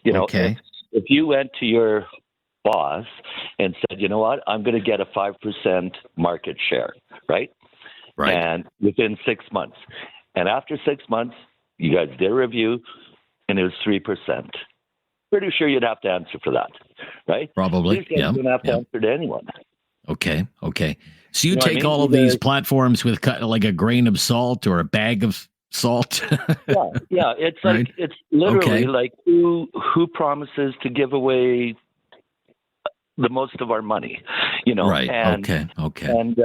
You know, if you went to your boss and said, you know what, I'm going to get a 5% market share, right? Right. And within 6 months. And after 6 months, you guys did a review, and it was 3%. Pretty sure you'd have to answer for that, right? Probably. You don't have to answer to anyone. Okay. So you know take all of these platforms with like a grain of salt or a bag of salt. yeah. It's like Right. it's literally like who promises to give away the most of our money, you know? Right. And, okay. And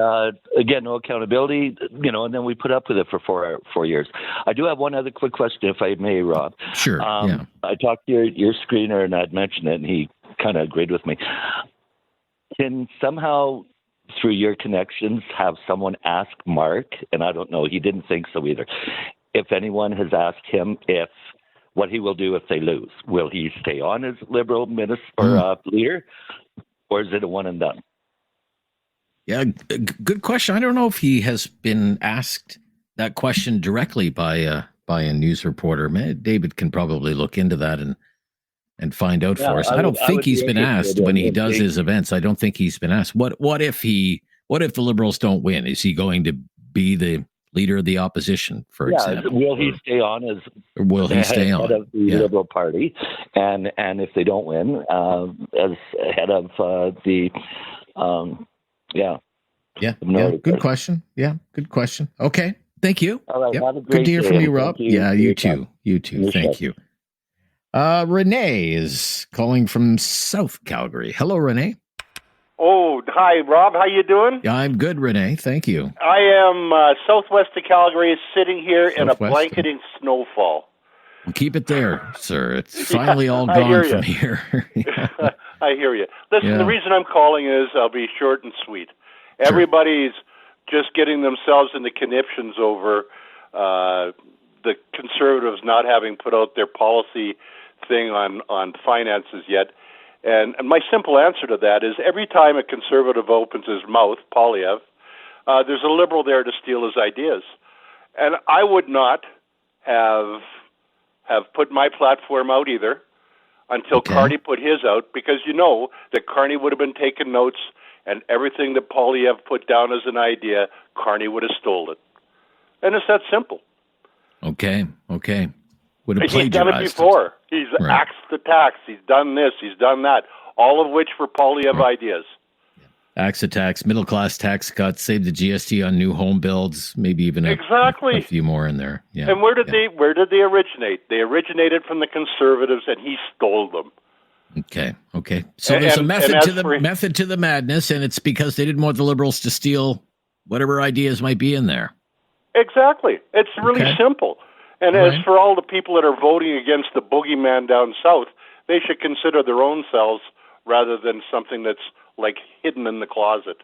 again, no accountability, you know. And then we put up with it for 4 years. I do have one other quick question, if I may, Rob. Sure. I talked to your screener, and I'd mentioned it, and he kind of agreed with me. Can somehow, through your connections, have someone ask Mark, and I don't know, he didn't think so either, if anyone has asked him what he will do if they lose? Will he stay on as Liberal minister or leader, or is it a one and done? Yeah, good question. I don't know if he has been asked that question directly by a news reporter. David can probably look into that and find out for us. I don't think he's been asked when he does his events. I don't think he's been asked. What if the Liberals don't win? Is he going to be the leader of the opposition, for example? Will he stay on as head of the Liberal Party, and if they don't win, as head of the Good question. Yeah, good question. Okay, thank you. All right, have a Good great to hear day, from you, and Rob. thank you Yeah, for you your too. time. You too. Your Thank show. you. Renee is calling from South Calgary. Hello, Renee. Oh, hi, Rob. How you doing? Yeah, I'm good, Renee. Thank you. I am southwest of Calgary, sitting here in a Southwest, blanketing snowfall. Well, keep it there, sir. It's finally all I hear gone ya. from here. I hear you. Listen, Yeah. the reason I'm calling is I'll be short and sweet. Everybody's just getting themselves into conniptions over the Conservatives not having put out their policy thing on finances yet. And my simple answer to that is every time a Conservative opens his mouth, Polyev, there's a Liberal there to steal his ideas. And I would not have put my platform out either until Carney put his out, because you know that Carney would have been taking notes, and everything that Polyev put down as an idea, Carney would have stolen it. And it's that simple. Okay. Would have He's done it plagiarized before. He's Right. axed the tax. He's done this. He's done that. All of which were Polyev ideas. Axe attacks, middle class tax cuts, save the GST on new home builds, maybe even a few more in there. Yeah. And where did they originate? They originated from the Conservatives, and he stole them. Okay. So there's a method as to the method to the madness, and it's because they didn't want the Liberals to steal whatever ideas might be in there. Exactly. It's really simple. And as for all the people that are voting against the boogeyman down south, they should consider their own selves rather than something that's like hidden in the closet.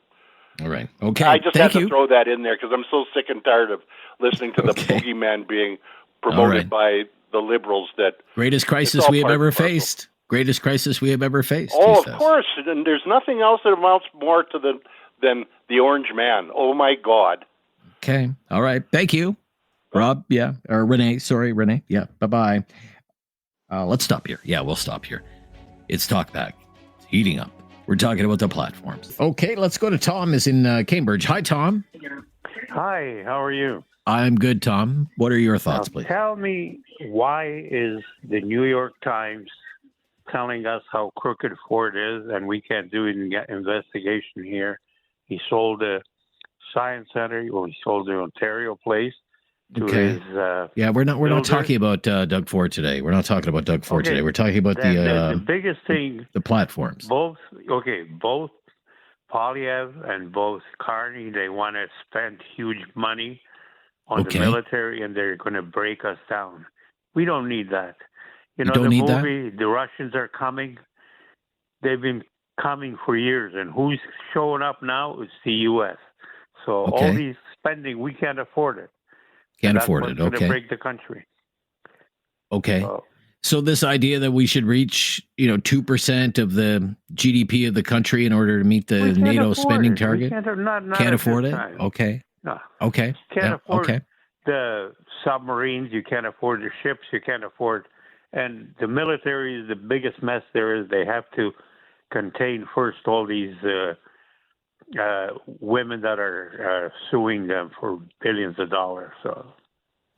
All right. Okay. I just Thank had you. to throw that in there because I'm so sick and tired of listening to the boogeyman being promoted by the Liberals. That Greatest crisis all we have part ever and parcel. faced. Greatest crisis we have ever faced. Oh, he of says. course. And there's nothing else that amounts more to than the Orange Man. Oh, my God. Okay. All right. Thank you, Rob. Yeah. Or Renee. Sorry, Renee. Yeah. Bye-bye. Let's stop here. Yeah, we'll stop here. It's Talkback. It's heating up. We're talking about the platforms. Okay, let's go to Tom is in Cambridge. Hi, Tom. Hi, how are you? I'm good, Tom. What are your thoughts, please? Tell me, why is the New York Times telling us how crooked Ford is and we can't do an investigation here? He sold a science center, or he sold the Ontario place to his yeah, we're not builder. talking about Doug Ford today. We're not talking about Doug Ford today. We're talking about the biggest thing, the platforms. Both Polyev and both Carney, they want to spend huge money on the military, and they're going to break us down. We don't need that. You know, the movie, The Russians Are Coming, they've been coming for years, and who's showing up now? It's the U.S. So all these spending, we can't afford it. Can't That's afford it. what's going to break the country. Okay. So this idea that we should reach, 2% of the GDP of the country in order to meet the NATO spending target? Can't afford it? Time. Okay. No. Okay. Can't afford the submarines. You can't afford the ships. You can't afford. And the military is the biggest mess there is. They have to contain first all these women that are suing them for billions of dollars. So.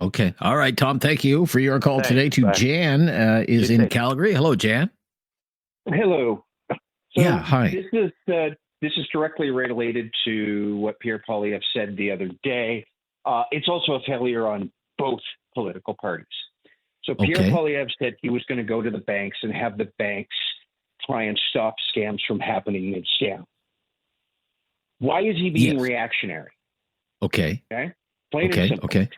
Okay. All right, Tom, thank you for your call today to Jan is in Calgary. Hello, Jan. Hello. So yeah, hi. This is directly related to what Pierre Poilievre said the other day. It's also a failure on both political parties. So Pierre Poilievre said he was going to go to the banks and have the banks try and stop scams from happening in scam. Why is he being reactionary? Okay. Okay. Plain and simple. Okay.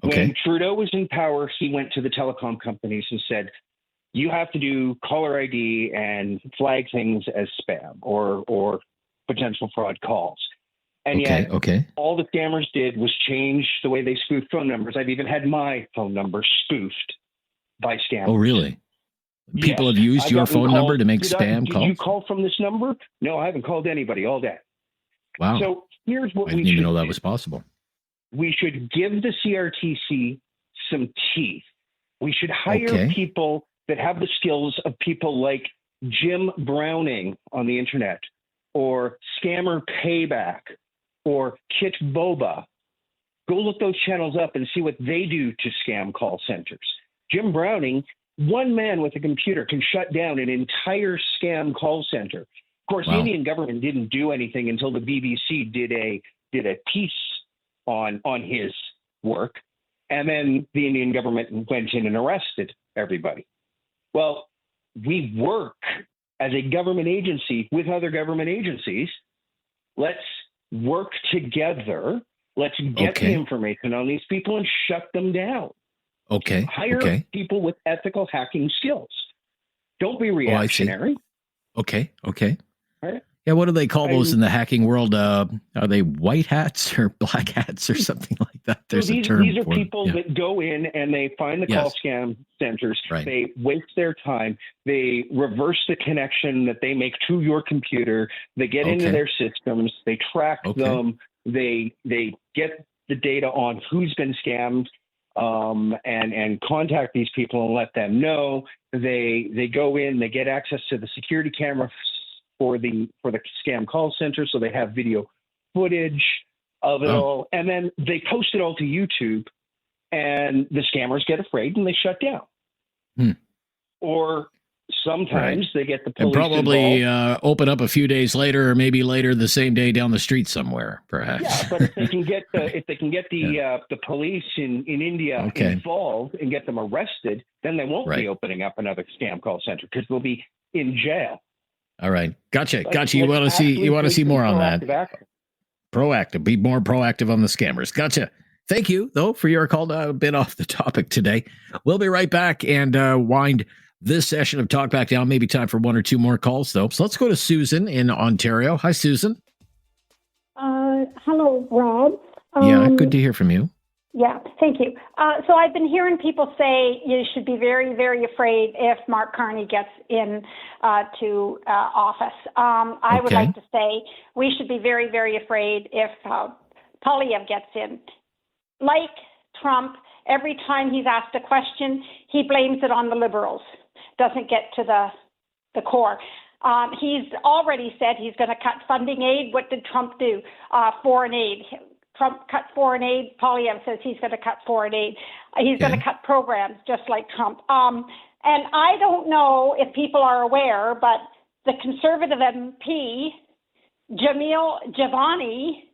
When Trudeau was in power, he went to the telecom companies and said, you have to do caller ID and flag things as spam or potential fraud calls. And yet all the scammers did was change the way they spoofed phone numbers. I've even had my phone number spoofed by scammers. Oh, really? People have used your phone number to make spam calls? Did you call from this number? No, I haven't called anybody all day. Wow. So here's what I didn't even know that was possible. We should give the CRTC some teeth. We should hire people that have the skills of people like Jim Browning on the internet, or Scammer Payback, or Kit Boba. Go look those channels up and see what they do to scam call centers. Jim Browning, one man with a computer can shut down an entire scam call center. Of course, the Indian government didn't do anything until the BBC did a piece on his work, and then the Indian government went in and arrested everybody. Well, we work as a government agency with other government agencies. Let's work together. Let's get the information on these people and shut them down. Hire people with ethical hacking skills. Don't be reactionary. Okay. Right? Yeah, what do they call those in the hacking world? Are they white hats or black hats or something like that? There's a term. These are people that go in and they find the call scam centers. Right. They waste their time. They reverse the connection that they make to your computer. They get into their systems. They track them. They get the data on who's been scammed and contact these people and let them know. They go in. They get access to the security camera for the scam call center, so they have video footage of it all, and then they post it all to YouTube, and the scammers get afraid and they shut down. Or sometimes they get the police and probably involved. Open up a few days later, or maybe later the same day down the street somewhere, perhaps. Yeah, but if they can get the police in India involved and get them arrested, then they won't be opening up another scam call center because they'll be in jail. All right. Gotcha. You want to see more on that. Proactive. Be more proactive on the scammers. Gotcha. Thank you, though, for your call. A bit off the topic today. We'll be right back and wind this session of Talkback down. Maybe time for one or two more calls, though. So let's go to Susan in Ontario. Hi, Susan. Hello, Rob. Yeah, good to hear from you. Yeah, thank you. So I've been hearing people say you should be very, very afraid if Mark Carney gets in to office. I would like to say we should be very, very afraid if Poilievre gets in. Like Trump, every time he's asked a question, he blames it on the Liberals. Doesn't get to the core. He's already said he's going to cut funding aid. What did Trump do? Foreign aid. Trump cut foreign aid. Poilievre says he's going to cut foreign aid. He's going to cut programs just like Trump. And I don't know if people are aware, but the Conservative MP, Jamil Javani,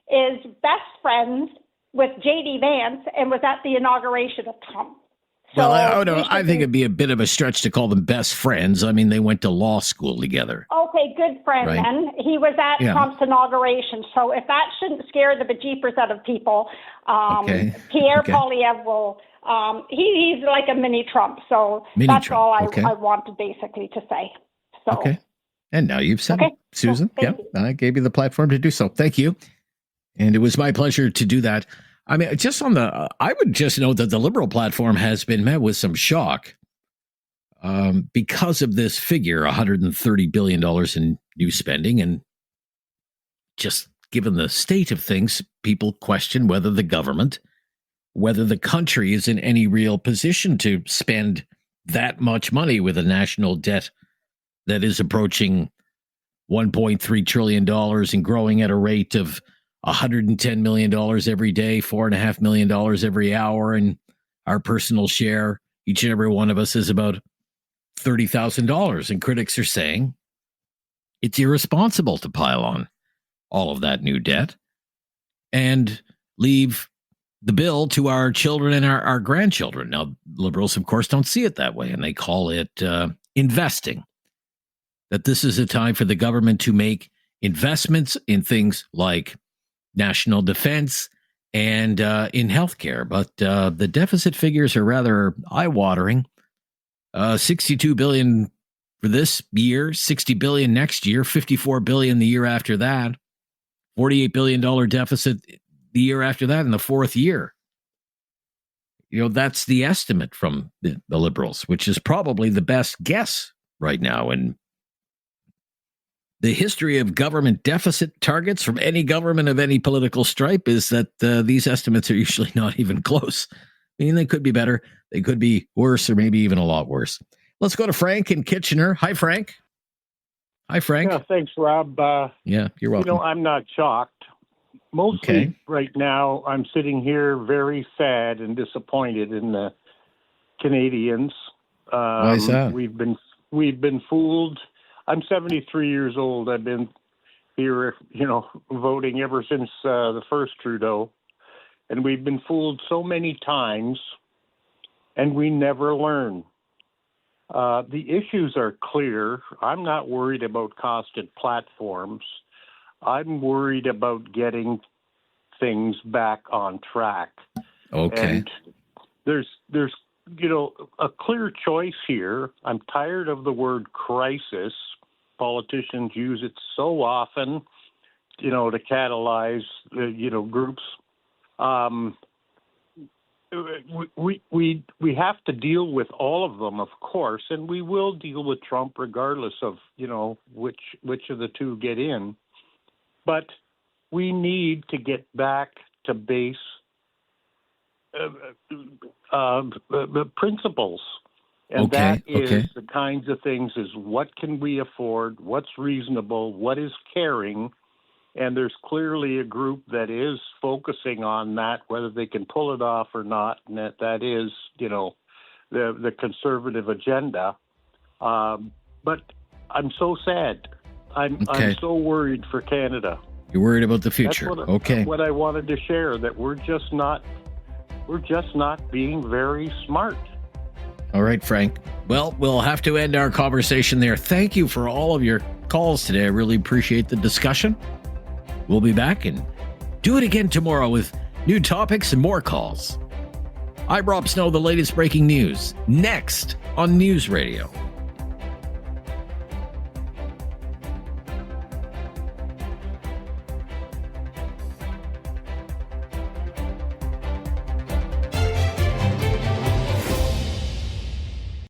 is best friends with J.D. Vance and was at the inauguration of Trump. So I think it'd be a bit of a stretch to call them best friends. I mean, they went to law school together. Okay, good friend Right. then. He was at Trump's inauguration. So if that shouldn't scare the bejeepers out of people, Pierre Poilievre will, he's like a mini Trump. So that's all I wanted basically to say. So. Okay. And now you've said it, Susan. Thank you. I gave you the platform to do so. Thank you. And it was my pleasure to do that. I mean, just on the, I would just note that the Liberal platform has been met with some shock because of this figure, $130 billion in new spending. And just given the state of things, people question whether the government, whether the country is in any real position to spend that much money with a national debt that is approaching $1.3 trillion and growing at a rate of $110 million every day, $4.5 million every hour, and our personal share, each and every one of us, is about $30,000. And critics are saying it's irresponsible to pile on all of that new debt and leave the bill to our children and our grandchildren. Now, Liberals, of course, don't see it that way, and they call it investing. That this is a time for the government to make investments in things like national defense and in healthcare. But the deficit figures are rather eye-watering. $62 billion for this year, $60 billion next year, $54 billion the year after that, $48 billion deficit the year after that in the fourth year. You know, that's the estimate from the Liberals, which is probably the best guess right now. And the history of government deficit targets from any government of any political stripe is that these estimates are usually not even close. I mean, they could be better, they could be worse, or maybe even a lot worse. Let's go to Frank in Kitchener. Hi, Frank. Hi, Frank. Yeah, thanks, Rob. Yeah, you're welcome. You know, I'm not shocked. Mostly right now, I'm sitting here very sad and disappointed in the Canadians. Why is that? We've been fooled. I'm 73 years old. I've been here, voting ever since the first Trudeau. And we've been fooled so many times, and we never learn. The issues are clear. I'm not worried about costed platforms. I'm worried about getting things back on track. Okay. And there's a clear choice here. I'm tired of the word crisis. Politicians use it so often, to catalyze, groups. We have to deal with all of them, of course, and we will deal with Trump regardless of, which of the two get in. But we need to get back to base principles. And that is the kinds of things is what can we afford, what's reasonable, what is caring. And there's clearly a group that is focusing on that, whether they can pull it off or not. And that is, the conservative agenda. But I'm so sad. I'm so worried for Canada. You're worried about the future. That's what I wanted to share, that we're just not being very smart. All right, Frank. Well, we'll have to end our conversation there. Thank you for all of your calls today. I really appreciate the discussion. We'll be back and do it again tomorrow with new topics and more calls. I'm Rob Snow, the latest breaking news, next on News Radio.